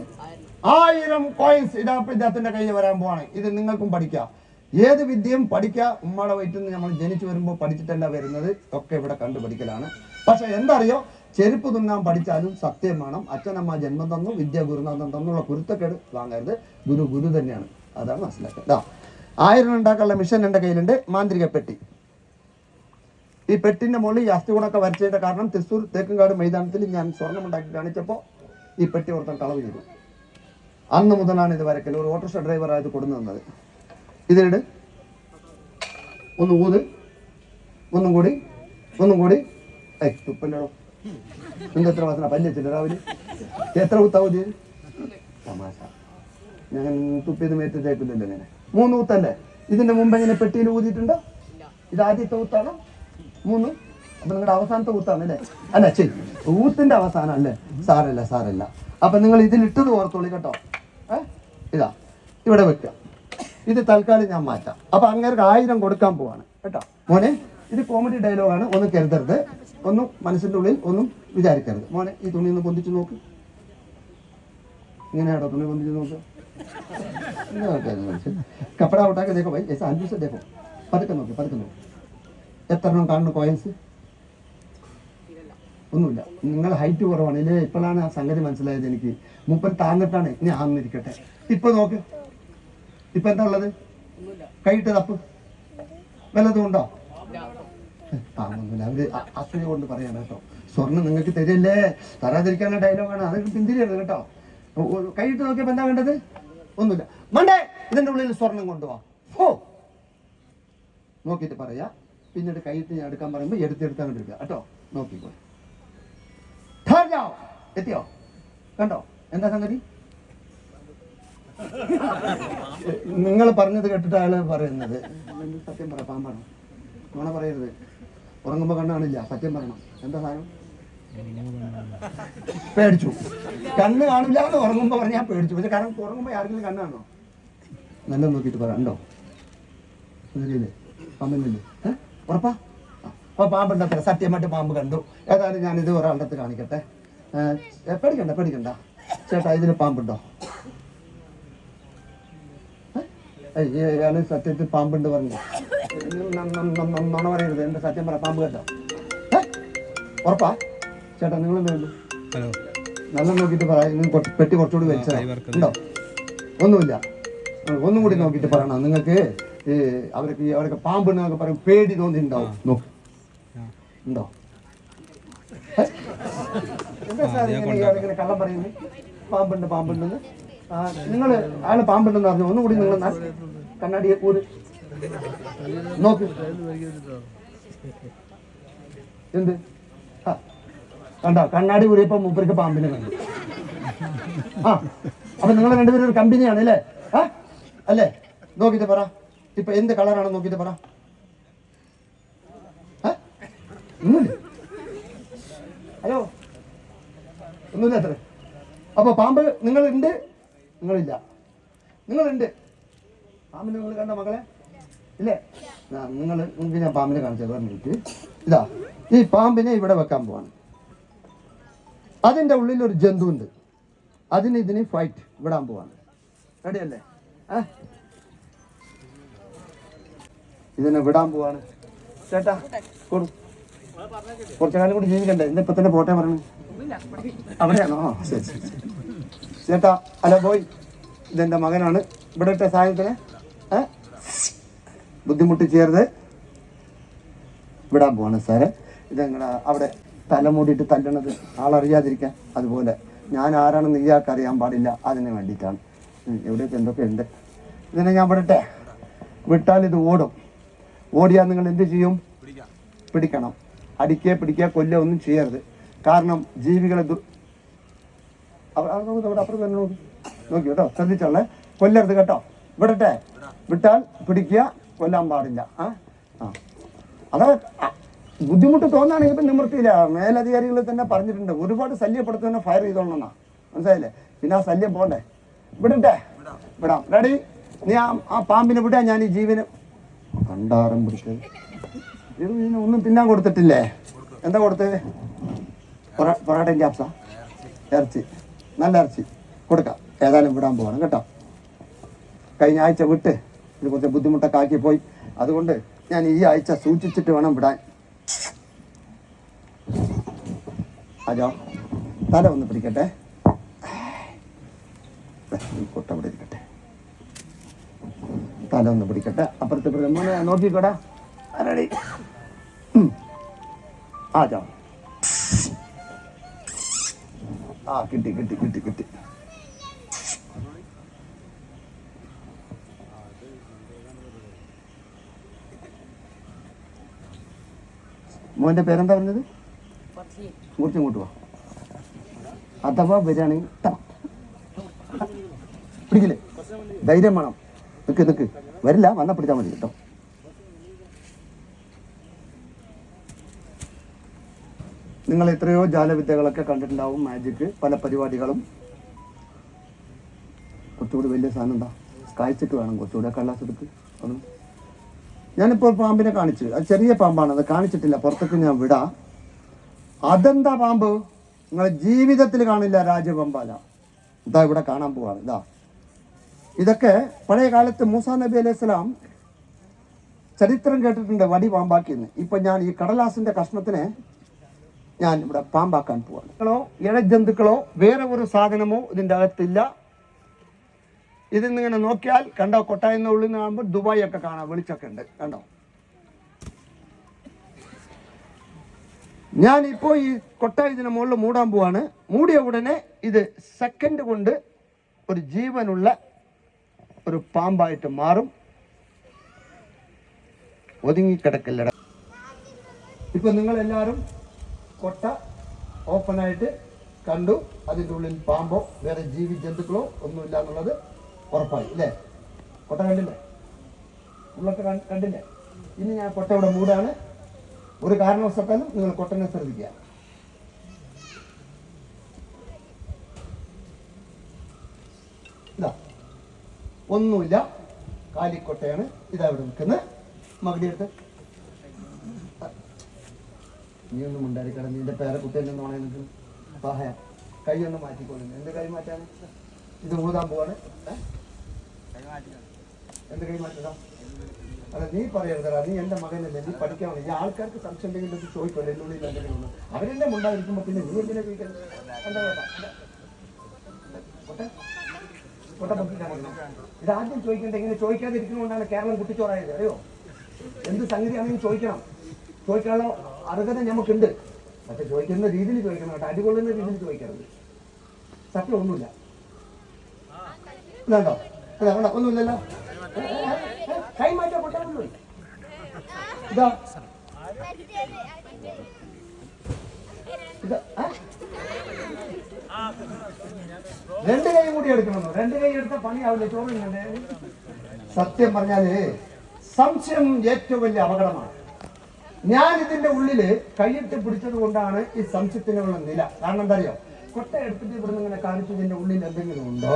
S2: 1000 കോയിൻസ് ഇദ്ദേഹത്തിന്റെ കയ്യിൽ വരാൻ പോവാണ്. ഇത് നിങ്ങൾക്കും പഠിക്കാം. ഏത് വിദ്യയും പഠിക്കുക. ഉമ്മയുടെ വയറ്റിൽ നിന്ന് നമ്മൾ ജനിച്ചു വരുമ്പോൾ പഠിച്ചിട്ടല്ല വരുന്നത്. ഒക്കെ ഇവിടെ കണ്ടുപഠിക്കലാണ്. പക്ഷെ എന്തറിയോ, ചെരുപ്പ് തുന്നാൻ പഠിച്ചാലും സത്യം വേണം. അച്ഛനമ്മ ജന്മം തന്നു, വിദ്യ ഗുരുനാഥൻ തന്നുള്ള കുരുത്തക്കേട് വാങ്ങരുത്. ഗുരു തന്നെയാണ്. അതാണ് മനസ്സിലാക്കുക. 1000 ഉണ്ടാക്കാനുള്ള മിഷൻ എൻ്റെ കയ്യിലുണ്ട്. മാന്ത്രിക പെട്ടി. ഈ പെട്ടിന്റെ മുകളിൽ ഈ അസ്ഥികൂടൊക്കെ വരച്ചതിന്റെ കാരണം തൃശ്ശൂർ തേക്കുംകാട് മൈതാനത്തിൽ ഞാൻ സ്വർണം ഉണ്ടാക്കി കാണിച്ചപ്പോൾ ഈ പെട്ടി ഓർത്താൻ കളവ് ചെയ്തു. അന്ന് മുതലാണ് ഇത് വരക്കൽ. ഒരു ഓട്ടോറിക്ഷ ഡ്രൈവറായത് കൊടുന്നു തന്നത്. ഇതിട് ഒന്ന് ഊത്, ഒന്നും കൂടി, ഒന്നും കൂടി. തുപ്പല്ലോ. നിങ്ങൾ എത്ര മാസം പല്ല് വെച്ചില്ല രാവിലെ? എത്ര ഊത്താവും ചെയ്ത്? തമാശ. ഞാൻ തുപ്പിയത് മേറ്റ് തേക്കുന്നില്ല ഇങ്ങനെ. 3 ഊത്തല്ലേ? ഇതിന്റെ മുമ്പ് എങ്ങനെ പെട്ടിയിൽ ഊതിയിട്ടുണ്ടോ? ഇത് ആദ്യത്തെ ഊത്താണോ? 3? അപ്പൊ നിങ്ങളുടെ അവസാനത്തെ ഊത്താണ് അല്ലേ? അല്ല ശരി, ഊത്തിന്റെ അവസാനം അല്ലേ? സാരല്ല. അപ്പൊ നിങ്ങൾ ഇതിലിട്ടത് ഓർത്തോളി കേട്ടോ. ഇതാ ഇവിടെ വെക്കുക. ഇത് തൽക്കാലം ഞാൻ മാറ്റാം. അപ്പൊ അങ്ങനെ 1000 കൊടുക്കാൻ പോവാണ് കേട്ടോ. മോനെ, ഇത് കോമഡി ഡയലോഗാണ്. ഒന്നും കരുതരുത്, ഒന്നും മനസ്സിന്റെ ഉള്ളിൽ ഒന്നും വിചാരിക്കരുത്. മോനെ, ഈ തുണി ഒന്ന് പൊന്തിച്ച് നോക്ക്. ഇങ്ങനെയാണോ തുണി പൊന്തിച്ച് നോക്കുക? കപ്പട ഉട്ടാക്കി ദേക്കോ ഭായി, ऐसा हल्की से देखो. പതുക്കെ നോക്കി. എത്ര എണ്ണം കാണുന്നു കോയിൻസ്? ഒന്നുമില്ല. നിങ്ങൾ ഹൈറ്റ് കുറവാണ് ഇല്ലേ? ഇപ്പോഴാണ് ആ സംഗതി മനസ്സിലായത് എനിക്ക്. മൂപ്പർ താന്നിട്ടാണ്. ഇനി ആന്നിരിക്കട്ടെ. ഇപ്പൊ നോക്ക്, ഇപ്പൊ എന്താ ഉള്ളത്? കൈയിട്ട് തപ്പ്. വല്ലതും ഉണ്ടോ? താങ്ങുന്നില്ല. അവര് അസൂയ കൊണ്ട് പറയാണ് കേട്ടോ. സ്വർണ്ണം നിങ്ങൾക്ക് തരില്ലേ, തരാതിരിക്കാനുള്ള ഡയലോഗാണ്. അത് പിന്തിരിയരുത് കേട്ടോ. കൈയിട്ട് നോക്കിയപ്പോ എന്താ വേണ്ടത്? ഒന്നുമില്ല. മണ്ടേ, ഇതിന്റെ ഉള്ളിൽ സ്വർണം കൊണ്ടുപോവാ. ഓ, നോക്കിയിട്ട് പറയാ. പിന്നീട് കൈയിട്ട് ഞാൻ എടുക്കാൻ പറയുമ്പോൾ എടുത്ത് അങ്ങോട്ട് എടുക്കുക കേട്ടോ. നോക്കിക്കോ. എത്തിയോ? കണ്ടോ എന്താ സംഗതി? നിങ്ങൾ പറഞ്ഞത് കേട്ടിട്ട് അയാള് പറയുന്നത് സത്യം പറ, പാമ്പാണ്. നുണ പറയരുത്. ഉറങ്ങുമ്പോ കണ്ണാണില്ല, സത്യം പറയണം. എന്താ സാധനം? പേടിച്ചു. കണ്ണ് കാണില്ല എന്ന് ഉറങ്ങുമ്പോ പറഞ്ഞാൽ പേടിച്ചു. പക്ഷെ കാരണം ഉറങ്ങുമ്പോ ആർക്കെങ്കിലും കണ്ണ് കാണോ? നല്ല നോക്കിയിട്ട് പറ. ഉണ്ടോ? പാമ്പില്ലേ? ഉറപ്പാ? അപ്പൊ പാമ്പുണ്ടത്ര. സത്യമായിട്ട് പാമ്പ് കണ്ടു. ഏതായാലും ഞാനിത് ഒരാളുടെ അടുത്ത് കാണിക്കട്ടെ. പേടിക്കണ്ട. ചേട്ടാ, ഇതിന് പാമ്പുണ്ടോ? ഇയാള് സത്യത്തിൽ പാമ്പുണ്ട് പറഞ്ഞു. നുണ പറയരുത്. എന്റെ സത്യം പറ, പാമ്പ് കേട്ടോ? ഉറപ്പാ? ചേട്ടാ, നിങ്ങളെന്താ വേണ്ടു? നല്ല നോക്കിയിട്ട് പറ. പെട്ടി കുറച്ചുകൂടി വലിച്ചോ? ഒന്നുമില്ല. ഒന്നും കൂടി നോക്കിയിട്ട് പറയണം. നിങ്ങൾക്ക് അവർക്ക് പാമ്പുണ്ടെന്നൊക്കെ പറയും. പേടി തോന്നിണ്ടാവും. നോക്ക്. ഉണ്ടോ? എന്താ സാർ ഇങ്ങനെ കള്ളം പറയുന്നത്? പാമ്പുണ്ടെന്ന് നിങ്ങൾ അയാള് പാമ്പുണ്ടെന്ന് പറഞ്ഞു. ഒന്നുകൂടി നിങ്ങൾ കണ്ണാടിയെ കൂടി നോക്ക്. എന്ത് കണ്ടോ? കണ്ണാടി കൂടിയപ്പോ മൂപ്പർക്ക് പാമ്പിനെ കണ്ടു. അപ്പൊ നിങ്ങൾ രണ്ടുപേരും ഒരു കമ്പനിയാണ് അല്ലേ? അല്ലേ? നോക്കിട്ട് പറ. ഇപ്പൊ എന്ത് കളറാണ് നോക്കിട്ട് പറ. ഹലോ, ഒന്നുമില്ല അത്ര. അപ്പൊ പാമ്പ് നിങ്ങളുണ്ട്, നിങ്ങളില്ല. നിങ്ങളുണ്ട്. പാമ്പിനെ നിങ്ങൾ കണ്ട മക്കളെ? ഇല്ലേ? നിങ്ങൾക്ക് ഞാൻ പാമ്പിനെ കാണിച്ചത് പറഞ്ഞിട്ട്. ഇതാ, ഈ പാമ്പിനെ ഇവിടെ വെക്കാൻ പോവാണ്. അതിന്റെ ഉള്ളിൽ ഒരു ജന്തു ഉണ്ട്. ഇതിന് ഫൈറ്റ് വിടാൻ പോവാണ്. റെഡിയല്ലേ? ഇതിനെ വിടാൻ പോവാണ്. ചേട്ടാ, കുറച്ചു കാലം കൂടി ജീവിക്കണ്ടേ? ഇന്നിപ്പോ തന്നെ പോട്ടെ പറഞ്ഞു. അവിടെയാണോ? ശരി. ചേട്ടാ, അല്ല പോയി. ഇതെന്റെ മകനാണ്. ഇവിടെ ഇട്ട സാധനത്തിന് ബുദ്ധിമുട്ട് ചേർന്ന് വിടാൻ പോവാണ് സാറ്. ഇതെങ്ങനെ അവിടെ തലമൂടിയിട്ട് തല്ലണത് ആളറിയാതിരിക്കാൻ. അതുപോലെ ഞാൻ ആരാണെന്ന് ഇയാൾക്ക് അറിയാൻ പാടില്ല. അതിന് വേണ്ടിയിട്ടാണ്. എവിടെയൊക്കെ എന്തൊക്കെ ഉണ്ട്. ഇതിനെ ഞാൻ വിടട്ടെ. വിട്ടാൽ ഇത് ഓടും. ഓടിയാൽ നിങ്ങൾ എന്ത് ചെയ്യും? പിടിക്കണം. പിടിക്കുക, കൊല്ലുക ഒന്നും ചെയ്യരുത്. കാരണം ജീവികളെ അപ്പുറം തന്നെ നോക്കി കേട്ടോ. ശ്രദ്ധിച്ചോളെ, കൊല്ലരുത് കേട്ടോ. വിടട്ടെ. വിട്ടാൽ പിടിക്കുക, കൊല്ലാൻ പാടില്ല. അത് ബുദ്ധിമുട്ട് തോന്നുകയാണെങ്കിൽ ഇപ്പം നിവൃത്തിയില്ല. മേലധികാരികൾ തന്നെ പറഞ്ഞിട്ടുണ്ട്. ഒരുപാട് ശല്യപ്പെടുത്തുന്ന ഫയർ ചെയ്തോളണം. മനസ്സിലായില്ലേ? പിന്നെ ആ ശല്യം പോണ്ടേ? വിടട്ടെ? വിടാം. റെഡി? നീ ആ പാമ്പിനെ വിടാ. ഞാൻ ഈ ജീവന് കണ്ടാറും പിടിച്ചത്. ഇതിന് ഒന്നും തിന്നാൻ കൊടുത്തിട്ടില്ലേ? എന്താ കൊടുത്തത്? പൊറാട്ടയും ക്യാപ്സാ? ഇറച്ചി, നല്ല ഇറച്ചി കൊടുക്കാം. ഏതായാലും വിടാൻ പോകണം കേട്ടോ. കഴിഞ്ഞ ആഴ്ച വിട്ട് ഇത് കുറച്ച് ബുദ്ധിമുട്ടൊക്കെ ആക്കി പോയി. അതുകൊണ്ട് ഞാൻ ഈ ആഴ്ച സൂക്ഷിച്ചിട്ട് വേണം വിടാൻ. അജോ, തല ഒന്ന് പിടിക്കട്ടെ. കൊട്ട ഇവിടെ ഇരിക്കട്ടെ. തല ഒന്ന് പിടിക്കട്ടെ. അപ്പുറത്തെ മോനെ നോക്കിക്കോടാ. റെഡി? ആജോ. കിട്ടി. മോൻ്റെ പേരെന്താ പറഞ്ഞത്? മൂർത്തി ഇങ്ങോട്ട് വാ. അഥവാ വരികയാണെങ്കിൽ പിടിക്കില്ലേ? ധൈര്യം വേണം. നിക്ക് വരില്ല, വന്നാൽ പിടിച്ചാൽ മതി കേട്ടോ. നിങ്ങൾ എത്രയോ ജാലവിദ്യകളൊക്കെ കണ്ടിട്ടുണ്ടാവും, മാജിക്ക്, പല പരിപാടികളും. കുറച്ചുകൂടി വലിയ സാധനം എന്താ കാഴ്ചക്ക് വേണം, കുറച്ചുകൂടെ കള്ളാസെടുത്ത്. അതും ഞാനിപ്പോൾ പാമ്പിനെ കാണിച്ചു, അത് ചെറിയ പാമ്പാണ്, അത് കാണിച്ചിട്ടില്ല, പുറത്തേക്ക് ഞാൻ വിടാം. അതെന്താ പാമ്പ്? നിങ്ങളെ ജീവിതത്തിൽ കാണില്ല, രാജവെമ്പാല. ഇതാ ഇവിടെ കാണാൻ പോവാണ്. ഇതൊക്കെ പഴയ കാലത്ത് മൂസാ നബി അലൈഹി സ്വലാം ചരിത്രം കേട്ടിട്ടുണ്ട്, വടി പാമ്പാക്കിയെന്ന്. ഇപ്പൊ ഞാൻ ഈ കടലാസിന്റെ കഷ്ണത്തിനെ ഞാൻ ഇവിടെ പാമ്പാക്കാൻ പോവാണ്. ഇഴജന്തുക്കളോ വേറെ ഒരു സാധനമോ ഇതിൻ്റെ അകത്തില്ല. ഇതിന്നിങ്ങനെ നോക്കിയാൽ കണ്ടോ, കൊട്ടായെന്ന ഉള്ളിൽ നിന്ന് കാണുമ്പോൾ ദുബായ് ഒക്കെ കാണാം, വെളിച്ചൊക്കെ ഉണ്ട്, കണ്ടോ. ഞാനിപ്പോൾ ഈ കൊട്ടായ ഇതിന് മുകളിൽ മൂടാൻ പോവാണ്. മൂടിയ ഉടനെ ഇത് സെക്കൻഡ് കൊണ്ട് ഒരു ജീവനുള്ള ഒരു പാമ്പായിട്ട് മാറും. ഒതുങ്ങിക്കിടക്കില്ലട. ഇപ്പൊ നിങ്ങളെല്ലാവരും കൊട്ട ഓപ്പണായിട്ട് കണ്ടു. അതിൻ്റെ ഉള്ളിൽ പാമ്പോ വേറെ ജീവി ജന്തുക്കളോ ഒന്നുമില്ല എന്നുള്ളത് ഉറപ്പായി അല്ലേ? കൊട്ട കണ്ടില്ലേ? ഉള്ളൊക്കെ കണ്ടില്ലേ? ഇനി ഞാൻ കൊട്ട ഇവിടെ മൂടാണ്. ഒരു കാരണവശാലും നിങ്ങൾ കൊട്ടനെ ശ്രദ്ധിക്കുക. ഇതാ ഒന്നുമില്ല, കാലിക്കൊട്ടയാണ്. ഇതാ ഇവിടെ നിൽക്കുന്നത്. മകടി എടുത്ത് നീ ഒന്നും ഉണ്ടായിരിക്കണം. നിന്റെ പേരെ കുട്ടിയിൽ നിന്നോണേ നിൽക്കുന്നു. സഹായ കൈ ഒന്ന് മാറ്റിക്കൊള്ളുന്നു. എന്ത് കൈ മാറ്റാൻ? ഇത് ഊതാൻ പോവാണ്. എന്ത് കൈ മാറ്റുക? അല്ല, നീ പറയരുതടാ, നീ എൻ്റെ മകനല്ലേ, നീ പഠിക്കണം. ഈ ആൾക്കാർക്ക് സംശയം ഉണ്ടെങ്കിൽ ഇത് ചോദിക്കുമല്ലോ, എന്നുള്ളിൽ എന്തെങ്കിലും ഉള്ളൂ. അവരെല്ലാം ഉണ്ടായിരിക്കുമ്പോൾ പിന്നെ നീ എന്തിനാ ചോദിക്കുന്നത്? എന്താ കൊട്ട പൊക്കിക്കാൻ ഇത് ആദ്യം ചോദിക്കേണ്ടത്. ഇങ്ങനെ ചോദിക്കാതെ ഇരിക്കുന്നതുകൊണ്ടാണ് കേരളം കുട്ടിച്ചോറായത്, അറിയോ? എന്ത് സംഗതിയാണെങ്കിലും ചോദിക്കണം. ചോദിക്കാനുള്ള അർഹത നമുക്കുണ്ട്. പക്ഷെ ചോദിക്കുന്ന രീതിയിൽ ചോദിക്കണം കേട്ടോ, അടികൊള്ളുന്ന രീതിയിൽ ചോദിക്കരുത്. സത്യം ഒന്നുമില്ല. ഇതാണ്ടോ? അതാ ഒന്നുമില്ലല്ലോ. കൈ മാറ്റാൻ കൊട്ടാൻ പോയി. ഇതാ രണ്ട് കൈ കൂടി എടുക്കണമെന്നോ? രണ്ട് കൈ എടുത്ത പണിയാവില്ല, ചോറുണ്ടേ. സത്യം പറഞ്ഞാല് സംശയം ഏറ്റവും വലിയ അപകടമാണ്. ഞാൻ ഇതിന്റെ ഉള്ളില് കൈയിട്ട് പിടിച്ചത് കൊണ്ടാണ് ഈ സംശയത്തിനുള്ള നില. കാരണം എന്താ അറിയോ? കൊട്ട എടുത്തിട്ട് ഇവിടുന്ന് ഇങ്ങനെ കാണിച്ചതിന്റെ ഉള്ളിൽ എന്തെങ്കിലും ഉണ്ടോ,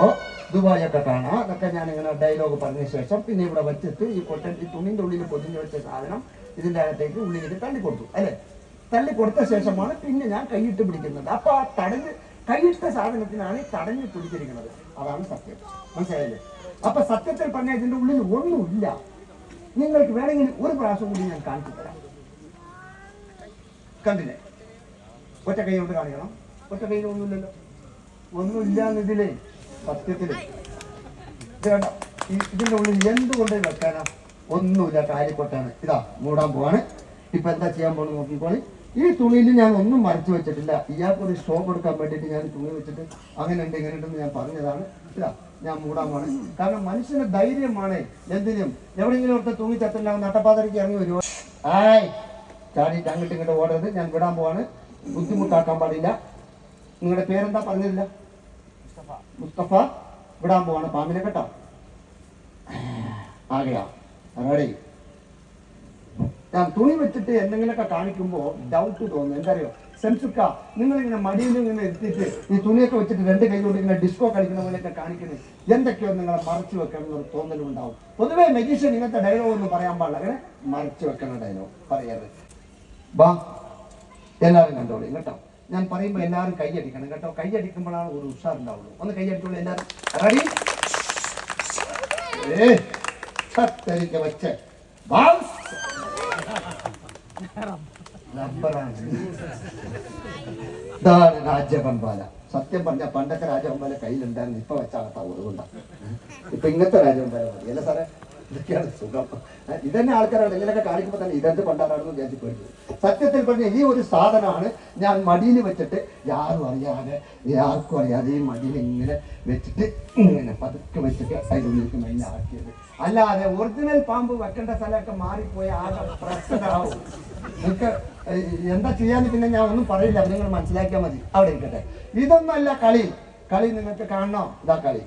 S2: ദുബായൊക്കെ കാണാം. അതൊക്കെ ഞാൻ ഇങ്ങനെ ഡയലോഗ് പറഞ്ഞ ശേഷം പിന്നെ ഇവിടെ വെച്ചിട്ട് ഈ കൊട്ട ഈ തുണിന്റെ ഉള്ളിൽ പൊതിഞ്ഞു വെച്ച സാധനം ഇതിന്റെ അകത്തേക്ക് ഉള്ളിൽ തള്ളിക്കൊടുത്തു അല്ലെ? തള്ളിക്കൊടുത്ത ശേഷമാണ് പിന്നെ ഞാൻ കൈയിട്ട് പിടിക്കുന്നത്. അപ്പൊ ആ കൈയിട്ട സാധനത്തിനാണ് തടഞ്ഞു പിടിച്ചിരിക്കുന്നത്. അതാണ് സത്യം. മനസ്സിലായില്ലേ? അപ്പൊ സത്യത്തിൽ പറഞ്ഞ ഇതിന്റെ ഉള്ളിൽ ഒന്നുമില്ല. നിങ്ങൾക്ക് വേണമെങ്കിൽ ഒരു പ്രാവശ്യം കൂടി ഞാൻ കാണിച്ചു തരാം. കണ്ടില്ലേ? ഒറ്റ കൈ കൊണ്ട് കാണിക്കണം. ഒറ്റ കയ്യിൽ ഒന്നുമില്ലല്ലോ, ഒന്നുമില്ല എന്നതിലേ സത്യത്തില് ഇത് വേണ്ട. ഇതിന്റെ ഉള്ളിൽ എന്തുകൊണ്ട് വെക്കാനാ? ഒന്നുമില്ല, കാലിക്കൊട്ടാണ്. ഇതാ മൂടാൻ പോവാണ്. ഇപ്പൊ എന്താ ചെയ്യാൻ പോണെന്ന് നോക്കിക്കോളി. ഈ തുണിയിൽ ഞാൻ ഒന്നും മറച്ചു വെച്ചിട്ടില്ല. ഇയാൾക്കൊരു ഷോ കൊടുക്കാൻ വേണ്ടിയിട്ട് ഞാൻ തുണി വെച്ചിട്ട് അങ്ങനെ ഉണ്ട് ഇങ്ങനെ ഉണ്ടെന്ന് ഞാൻ പറഞ്ഞതാണ്. ഇതാ ഞാൻ മൂടാൻ പോവാണ്. കാരണം മനുഷ്യന് ധൈര്യമാണ്. എന്തിനും എവിടെയെങ്കിലും ഒറ്റ തൂങ്ങി ചത്തുണ്ടാവും, നട്ടപ്പാതരയ്ക്ക് ഇറങ്ങി വരുമോ? ചാടിയിട്ട് അങ്ങോട്ട് ഇങ്ങോട്ട് ഓടരുത്. ഞാൻ വിടാൻ പോവാണ്. ബുദ്ധിമുട്ടാക്കാൻ പാടില്ല. നിങ്ങളുടെ പേരെന്താ പറഞ്ഞില്ല? മുസ്തഫ. വിടാൻ പോവാണ് പാമ്പിനെ കേട്ടോ. ആകെയാ റെഡി. ഞാൻ തുണി വെച്ചിട്ട് എന്തെങ്കിലുമൊക്കെ കാണിക്കുമ്പോൾ ഡൗട്ട് തോന്നുന്നു. എന്താറിയോ സെൻസുക്ക, നിങ്ങളിങ്ങനെ മടിയിൽ ഇങ്ങനെ എത്തിയിട്ട് ഈ തുണിയൊക്കെ വെച്ചിട്ട് രണ്ട് കൈ കൊണ്ട് ഇങ്ങനെ ഡിസ്കോ കളിക്കുന്ന പോലെയൊക്കെ കാണിക്കുന്നത് എന്തൊക്കെയോ നിങ്ങളെ മറച്ചു വെക്കണം എന്നൊരു തോന്നലുണ്ടാവും. പൊതുവെ മെജീഷ്യൻ ഇങ്ങനത്തെ ഡയലോഗ് ഒന്നും പറയാൻ പാടില്ല. അങ്ങനെ മറച്ചു വെക്കണ ഡയലോഗ് പറയരുത്. ബാ എല്ലാവരും കണ്ടോളൂ കേട്ടോ. ഞാൻ പറയുമ്പോൾ എല്ലാവരും കൈയടിക്കണം കേട്ടോ. കൈയടിക്കുമ്പോഴാണ് ഒരു ഉഷാറുണ്ടാവുള്ളൂ. ഒന്ന് കൈയടിച്ചോളൂ എല്ലാവരും. റെഡി? വെച്ച് ഇതാണ് രാജവെമ്പാല. സത്യം പറഞ്ഞ പണ്ടത്തെ രാജവെമ്പാല കയ്യിലുണ്ടായിരുന്നു. ഇപ്പൊ വെച്ചാകത്താവും. അതുകൊണ്ടാണ് ഇപ്പൊ ഇങ്ങനത്തെ രാജവെമ്പാല മതി അല്ല സാറേ? ഇതൊക്കെയാണ് സുഖം. ഇതന്നെ ആൾക്കാരാണ് ഇങ്ങനെയൊക്കെ കാണിക്കുമ്പോൾ തന്നെ ഇതെന്ത് പണ്ടാറാണെന്ന് വിചാരിച്ചു പോയിട്ട്. സത്യത്തിൽ പറഞ്ഞ ഈ ഒരു സാധനമാണ് ഞാൻ മടിയിൽ വെച്ചിട്ട് ആരും അറിയാതെ ആർക്കും അറിയാതെ ഈ മടിയിൽ ഇങ്ങനെ വെച്ചിട്ട് ഇങ്ങനെ പതുക്കെ വെച്ചിട്ട് അതിനുള്ളിലേക്ക് മെല്ലെ ആക്കിയത്. അല്ലാതെ ഒറിജിനൽ പാമ്പ് വെക്കേണ്ട സ്ഥലമൊക്കെ മാറിപ്പോയ ആകെ പ്രശ്നമാവും. നിങ്ങൾക്ക് എന്താ ചെയ്യാന്ന് പിന്നെ ഞാൻ ഒന്നും പറയില്ല, നിങ്ങൾ മനസ്സിലാക്കിയാൽ മതി. അവിടെ ഇരിക്കട്ടെ. ഇതൊന്നല്ല കളി. കളി നിങ്ങൾക്ക് കാണണോ? ഇതാ കളി.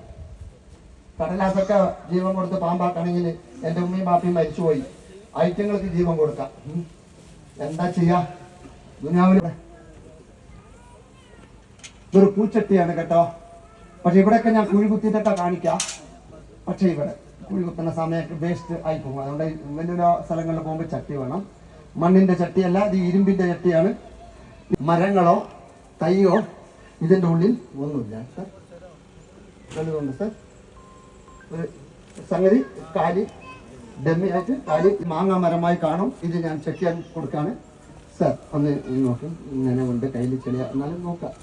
S2: കടലാസൊക്കെ ജീവൻ കൊടുത്ത് പാമ്പാക്കണമെങ്കിൽ എൻ്റെ ഉമ്മയും ബാപ്പയും മരിച്ചുപോയി. ഐറ്റങ്ങൾക്ക് ജീവൻ കൊടുക്കാം. എന്താ ചെയ്യാ? ദുനിയാവിലൂടെ ഇതൊരു പൂച്ചട്ടിയാണ് കേട്ടോ. പക്ഷെ ഇവിടെയൊക്കെ ഞാൻ കുഴി കുത്തിയിട്ടൊക്കെ കാണിക്കാം. പക്ഷെ ഇവിടെ കുഴി കുത്തുന്ന സമയത്ത് വേസ്റ്റ് ആയി പോകും. അതുകൊണ്ട് വലിയ സ്ഥലങ്ങളിൽ പോകുമ്പോൾ ചട്ടി വേണം. മണ്ണിന്റെ ചട്ടിയല്ല, ഇത് ഇരുമ്പിന്റെ ചട്ടിയാണ്. മരങ്ങളോ തൈയോ ഇതിന്റെ ഉള്ളിൽ ഒന്നുമില്ല സർ. വലുതുണ്ട് സർ. ഒരു സംഗതി കാലി ഡമ്മിയായിട്ട് കാലി മാങ്ങ മരമായി കാണും. ഇത് ഞാൻ ചെക്ക് ചെയ്യാൻ കൊടുക്കാണ് സർ. ഒന്ന് നോക്കും. ഇങ്ങനെ കൊണ്ട് കയ്യിൽ ചെളിയ എന്നാലും നോക്കാം.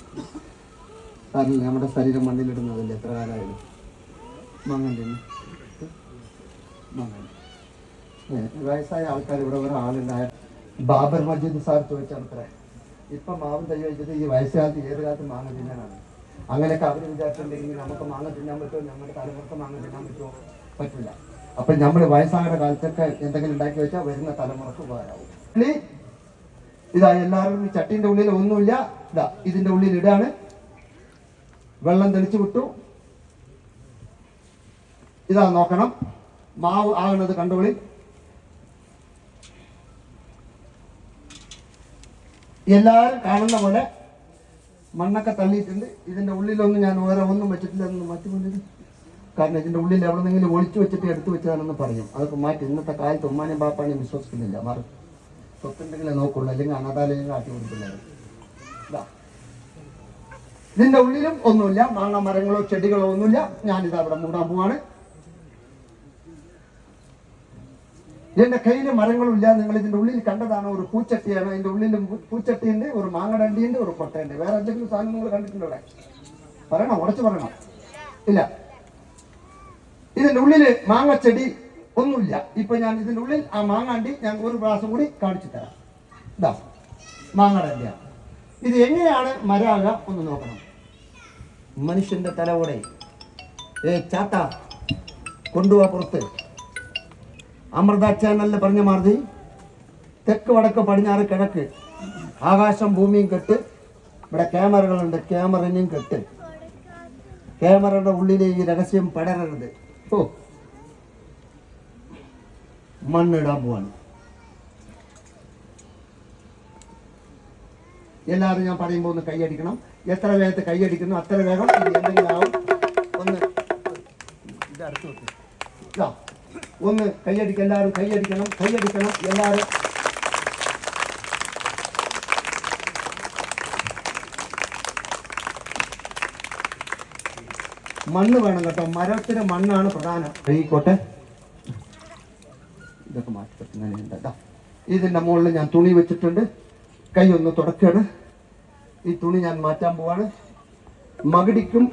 S2: കാരണം നമ്മുടെ ശരീരം മണ്ണിലിടുന്നതല്ലേ എത്ര കാലമായാലും. മാങ്ങ വയസ്സായ ആൾക്കാർ ഇവിടെ ഒരാളുണ്ടായ ബാബർ മജീദ് സാർ ചോദിച്ചത്രേ, ഇപ്പം മാവും തൈ വെച്ചത് ഈ വയസ്സുകാലത്ത് ഏത് കാലത്ത് മാങ്ങ തിന്നാനാണ്. അങ്ങനെയൊക്കെ അവർ വിചാരിച്ചിട്ടുണ്ടെങ്കിൽ നമുക്ക് മാങ്ങ തിന്നാൻ പറ്റുമോ, നമ്മുടെ തലമുറക്ക് മാങ്ങ തിന്നാൻ പറ്റുമോ? പറ്റില്ല. അപ്പം നമ്മൾ വയസ്സാകുന്ന കാലത്തൊക്കെ എന്തെങ്കിലും ഉണ്ടാക്കി വെച്ചാൽ വരുന്ന തലമുറക്ക് ഉപകാരമാവും. ഇതാ എല്ലാവരും ഈ ചട്ടീൻ്റെ ഉള്ളിൽ ഒന്നുമില്ല. ഇതാ ഇതിൻ്റെ ഉള്ളിൽ ഇടാണ്. വെള്ളം തെളിച്ചു വിട്ടു. ഇതാ നോക്കണം, മാവ് ആകുന്നത് കണ്ടോളി. എല്ലാവരും കാണുന്ന പോലെ മണ്ണൊക്കെ തള്ളിയിട്ടുണ്ട്. ഇതിൻ്റെ ഉള്ളിലൊന്നും ഞാൻ വേറെ ഒന്നും വെച്ചിട്ടില്ല. അതൊന്നും മാറ്റിക്കൊണ്ടിരുന്നു. കാരണം ഇതിൻ്റെ ഉള്ളിൽ എവിടെന്നെങ്കിലും ഒളിച്ചു വെച്ചിട്ട് എടുത്തു വെച്ചതാണെന്ന് പറയും. അതൊക്കെ മാറ്റി. ഇന്നത്തെ കാലത്ത് ഉമ്മാനെയും ബാപ്പാനെയും വിശ്വസിക്കുന്നില്ല. മാറും സ്വത്തുണ്ടെങ്കിലേ നോക്കുള്ളൂ, അല്ലെങ്കിൽ അനാഥാലയം കാട്ടി കൊടുക്കില്ലായിരുന്നു. ഇതാ ഇതിൻ്റെ ഉള്ളിലും ഒന്നുമില്ല. മാങ്ങ മരങ്ങളോ ചെടികളോ ഒന്നുമില്ല. ഞാനിത് അവിടെ മൂടാൻ പോവാണ്. എന്റെ കയ്യിൽ മരങ്ങളും ഇല്ല. നിങ്ങൾ ഇതിന്റെ ഉള്ളിൽ കണ്ടതാണ് ഒരു പൂച്ചട്ടിയാണ്. അതിന്റെ ഉള്ളിലും പൂച്ചട്ടിയുണ്ട്, ഒരു മാങ്ങടണ്ടിയുണ്ട്, ഒരു കൊട്ടയുണ്ട്. വേറെ എന്തെങ്കിലും സാധനം നിങ്ങൾ കണ്ടിട്ടുണ്ടോ ഇവിടെ? പറയണോ? ഉടച്ചു പറയണോ? ഇല്ല. ഇതിന്റെ ഉള്ളില് മാങ്ങച്ചെടി ഒന്നുമില്ല. ഇപ്പൊ ഞാൻ ഇതിന്റെ ഉള്ളിൽ ആ മാങ്ങാണ്ടി ഞാൻ ഒരു പ്രാവശ്യം കൂടി കാണിച്ചു തരാം. ഇതാ മാങ്ങടണ്ടിയാണ്. ഇത് എങ്ങനെയാണ് മരാകുക ഒന്ന് നോക്കണം. മനുഷ്യന്റെ തലയോടെ ചാട്ട കൊണ്ടുപോവാ പുറത്ത്. അമൃത ചാനലിൽ പറഞ്ഞ മാതിരി തെക്ക് വടക്ക് പടിഞ്ഞാറ് കിഴക്ക് ആകാശം ഭൂമിയും കെട്ട്. ഇവിടെ ക്യാമറകളുണ്ട്, ക്യാമറയും കെട്ട്. ക്യാമറയുടെ ഉള്ളിലെ ഈ രഹസ്യം പടരരുത്. ഓ മണ്ണിടാൻ പോവാണ്. എല്ലാവരും ഞാൻ പറയുമ്പോൾ ഒന്ന് കൈയടിക്കണം. എത്ര വേഗത്ത് കൈയടിക്കുന്നു അത്ര വേഗം ഇത് എന്തെങ്കിലും ആവും. ഒന്ന് ഇത് അടുത്ത് വെക്കും. ഇതാ ഒന്ന് കൈയടിക്കുക. എല്ലാവരും കൈയടിക്കണം, കൈയടിക്കണം എല്ലാവരും. മണ്ണ് വേണം കേട്ടോ. മരത്തിന് മണ്ണാണ് പ്രധാനം. കൈക്കോട്ടെ ഇതൊക്കെ മാറ്റി പറ്റുന്ന ഇതിൻ്റെ മുകളിൽ ഞാൻ തുണി വെച്ചിട്ടുണ്ട്. കൈ ഒന്ന് തുടക്കാണ്. ഈ തുണി ഞാൻ മാറ്റാൻ പോവാണ്. മകിടിക്കും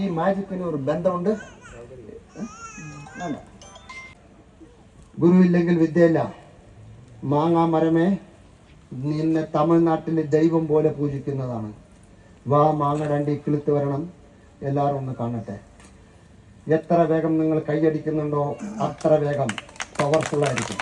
S2: ഈ മാജിക്കിനും ഒരു ബന്ധമുണ്ട്. ഗുരുവില്ലെങ്കിൽ വിദ്യയില്ല. മാങ്ങാ മരമേ, നിന്നെ തമിഴ്നാട്ടിലെ ദൈവം പോലെ പൂജിക്കുന്നതാണ്. വാ മാങ്ങ രണ്ടി കിളുത്ത് വരണം. എല്ലാവരും ഒന്ന് കാണട്ടെ. എത്ര വേഗം നിങ്ങൾ കൈയടിക്കുന്നുണ്ടോ അത്ര വേഗം പവർഫുള്ളായിരിക്കും.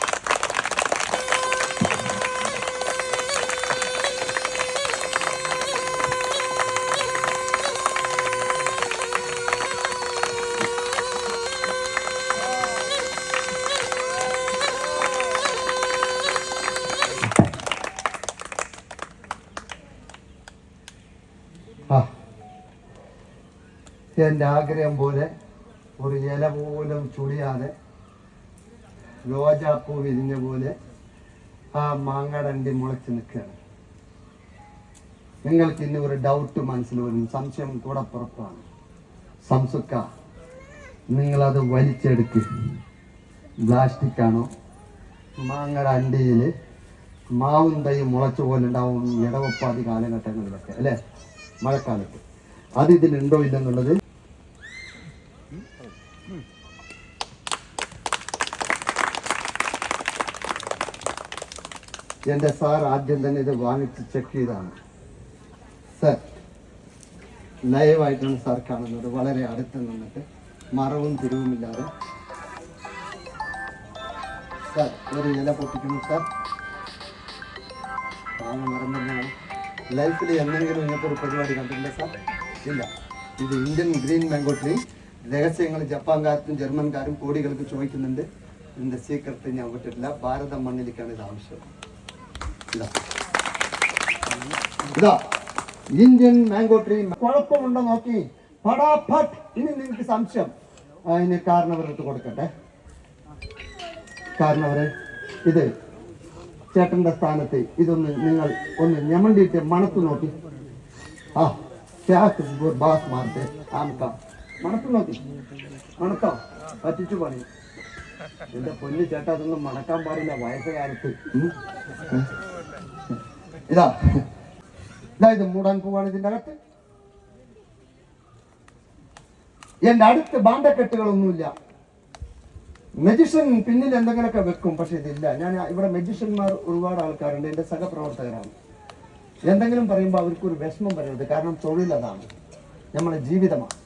S2: എൻ്റെ ആഗ്രഹം പോലെ ഒരു ഇല പോലും ചുളിയാതെ റോജാപ്പൂ വിരിഞ്ഞ പോലെ ആ മാങ്ങടണ്ടി മുളച്ച് നിൽക്കുകയാണ്. നിങ്ങൾക്ക് ഇന്ന് ഒരു ഡൗട്ട് മനസ്സിൽ വരും, സംശയം കൂടെ പുറപ്പാണ്. സംസുക്ക, നിങ്ങളത് വലിച്ചെടുക്ക്. പ്ലാസ്റ്റിക് ആണോ? മാങ്ങയുടെ അണ്ടിയിൽ മാവും തൈ മുളച്ച പോലെ ഉണ്ടാവും ഇടവപ്പാതി കാലഘട്ടങ്ങളിലൊക്കെ അല്ലേ, മഴക്കാലത്ത്. അത് ഇതിലുണ്ടോ ഇല്ലെന്നുള്ളത് എൻ്റെ സാർ ആദ്യം തന്നെ ഇത് വാങ്ങിച്ച് ചെക്ക് ചെയ്താണ്. സാർ ലൈവായിട്ടാണ് സാർ കാണുന്നത്, വളരെ അടുത്ത് നിന്നിട്ട് മറവും തിരിവുമില്ലാതെ. സാർ ഒരു ഇല പൊട്ടിക്കുന്നു സാർ. മാങ്ങ മരം തന്നെയാണ്. ലൈഫിൽ എന്തെങ്കിലും ഇങ്ങനത്തെ ഒരു പരിപാടി കണ്ടിട്ടില്ല സാർ? ഇല്ല. ഇത് ഇന്ത്യൻ ഗ്രീൻ മാംഗോ ട്രീ. രഹസ്യങ്ങൾ ജപ്പാൻകാർക്കും ജർമ്മൻകാരും കോടികൾക്ക് ചോദിക്കുന്നുണ്ട്. ഇതിൻ്റെ സീക്രട്ട് ഞാൻ വിട്ടിട്ടില്ല. ഭാരത മണ്ണിലേക്കാണ് ഇത് ആവശ്യം. ഇതാ ഇന്ത്യൻ മാംഗോ ട്രീ. കുഴപ്പമുണ്ടോ നോക്കി പടാഫട്ട്. ഇനി നിങ്ങൾക്ക് സംശയം, അതിന് കാരണവരെടുത്ത് കൊടുക്കട്ടെ. കാരണവരെ, ഇത് ചേട്ടന്റെ സ്ഥാനത്ത് ഇതൊന്ന് നിങ്ങൾ ഒന്ന് ഞമണ്ടിയിട്ട് മണത്ത് നോക്കി. ആ ബാസ് മാറത്തെ ആമക്കാം. മണത്ത് നോക്കി. മണക്കാം. പറ്റിച്ചു പണി. എന്റെ പൊന്നു ചേട്ടാ, അതൊന്നും മണക്കാൻ പാടില്ല വയസ്സുകാലത്ത്. ഇതാ ഇത് മൂടാൻ പോവാണ് ഇതിന്റെ അകത്ത്. എന്റെ അടുത്ത് ബാണ്ടക്കെട്ടുകളൊന്നുമില്ല. മെജിഷ്യൻ പിന്നിൽ എന്തെങ്കിലുമൊക്കെ വെക്കും, പക്ഷെ ഇതില്ല. ഞാൻ ഇവിടെ മെജിഷ്യന്മാർ ഒരുപാട് ആൾക്കാരുണ്ട്, എൻ്റെ സഹപ്രവർത്തകരാണ്. എന്തെങ്കിലും പറയുമ്പോൾ അവർക്കൊരു വിഷമം വരരുത്, കാരണം തൊഴിൽ അതാണ്, നമ്മളെ ജീവിതമാണ്.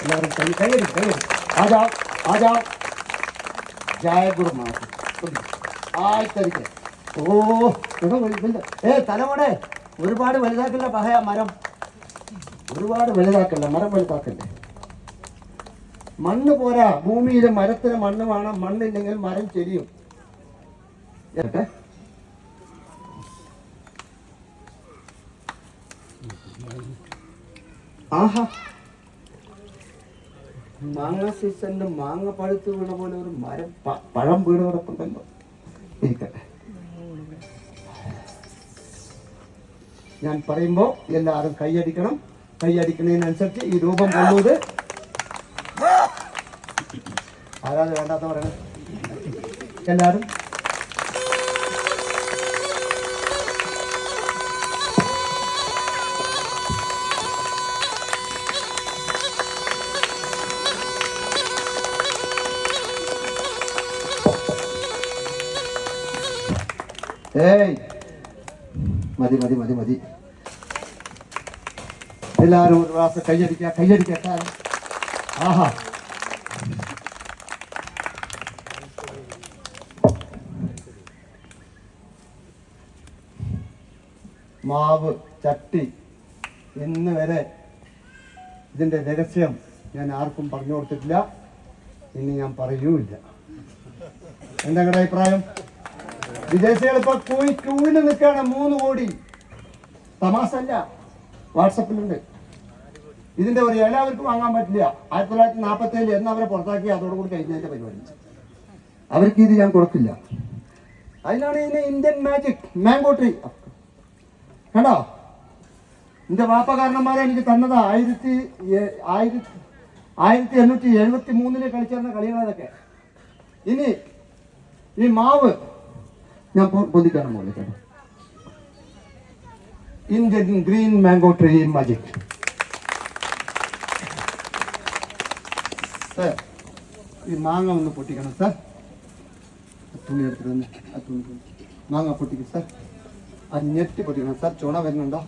S2: എല്ലാവരും കൈയടി. ആജാ ആജാ ജയ ഗുരു ആയിട്ടരിക്കെ. ഓ തലമുടെ ഒരുപാട് വലുതാക്കില്ല പഹയ മരം. ഒരുപാട് വലുതാക്കല്ല, മരം വലുതാക്കല്ലേ. മണ്ണ് പോരാ, ഭൂമിയിൽ മരത്തിന് മണ്ണ് വേണം. മണ്ണില്ലെങ്കിൽ മരം ചെരിയും. ആഹാ, മാങ്ങ സീസണിൽ മാങ്ങ പഴുത്ത് വീണ പോലെ ഒരു മരം പഴം വീട് കിടപ്പുണ്ടല്ലോ. ഇരിക്കട്ടെ, ഞാൻ പറയുമ്പോ എല്ലാവരും കൈയടിക്കണം. കൈയടിക്കുന്നതിനനുസരിച്ച് ഈ രൂപം കൊള്ളത് ആരാണ് വേണ്ടാത്ത പറയണേ? എല്ലാവരും മതി. എല്ലാവരും ഒരു പ്രാവശ്യം കൈയടിക്ക. ആഹാ, മാവ് ചട്ടി ഇന്ന് വരെ ഇതിന്റെ രഹസ്യം ഞാൻ ആർക്കും പറഞ്ഞു കൊടുത്തിട്ടില്ല, ഇനി ഞാൻ പറയൂല്ല. എന്താ നിങ്ങളുടെ അഭിപ്രായം? വിദേശികൾ ഇപ്പൊ ക്യൂവിൽ നിൽക്കുകയാണ് 3 കോടി. തമാശ അല്ല, വാട്സപ്പിലുണ്ട്. ഇതിന്റെ ഒരു എല്ലാവർക്കും വാങ്ങാൻ പറ്റില്ല. 1947 എന്ന് അവരെ പുറത്താക്കി, അതോടുകൂടി കഴിഞ്ഞതിന്റെ പരിപാടി. അവർക്ക് ഇത് ഞാൻ കൊടുക്കില്ല. അതിനാണ് ഇതിന് ഇന്ത്യൻ മാംഗോ ട്രീ. കണ്ടോ, എന്റെ വാപ്പകാരണന്മാരെ എനിക്ക് തന്നതാ. 1873 കളിച്ചിരുന്ന കളികളതൊക്കെ. ഇനി ഈ മാവ് ഞാൻ പൊന്തിക്കാണ് പോലെ. കേട്ടോ, Indian green mango tree magic. Sir, ഈ മാങ്ങ ഒന്ന് പൊട്ടിക്കണം സാർ. തുണി എടുത്തിട്ട് തന്നെ ആ തുണി മാങ്ങ പൊട്ടിക്കും സാർ. അത് ഞെട്ടി പൊട്ടിക്കണം സാർ. ചുണ വരുന്നുണ്ടോ?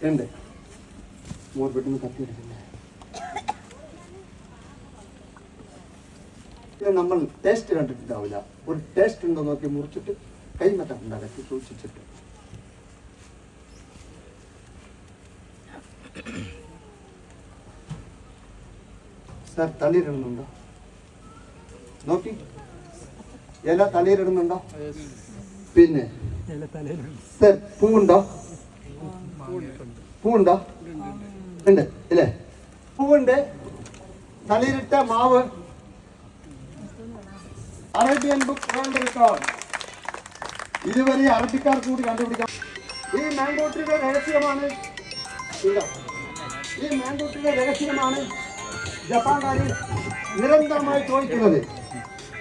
S2: ഉണ്ട്. മോർ പെട്ടെന്ന് കത്തിയെടുക്കില്ല. ഇത് നമ്മൾ ടേസ്റ്റ് കണ്ടിട്ടുണ്ടാവില്ല. ഒരു ടേസ്റ്റ് ഉണ്ടോ നോക്കി മുറിച്ചിട്ട് കൈമറ്റുണ്ടാക്കി സൂക്ഷിച്ചിട്ട്. സാർ, തളിരിടുന്നുണ്ടോ നോക്കി? ഇല തളിരിടുന്നുണ്ടോ? പിന്നെ സാർ, പൂവുണ്ടോ? പൂവുണ്ടോ? ഉണ്ട് ഇല്ലേ? പൂവുണ്ട്. തളിരിട്ട മാവ്. Arabian book world record. ഇതുവരെ അറബിക്കാർക്ക് കൂടി കണ്ടുപിടിക്കാം. ഈ മാംഗോ ട്രീയുടെ രഹസ്യമാണ് ജപ്പാൻകാർ നിരന്തരമായി ചോദിക്കുന്നത്.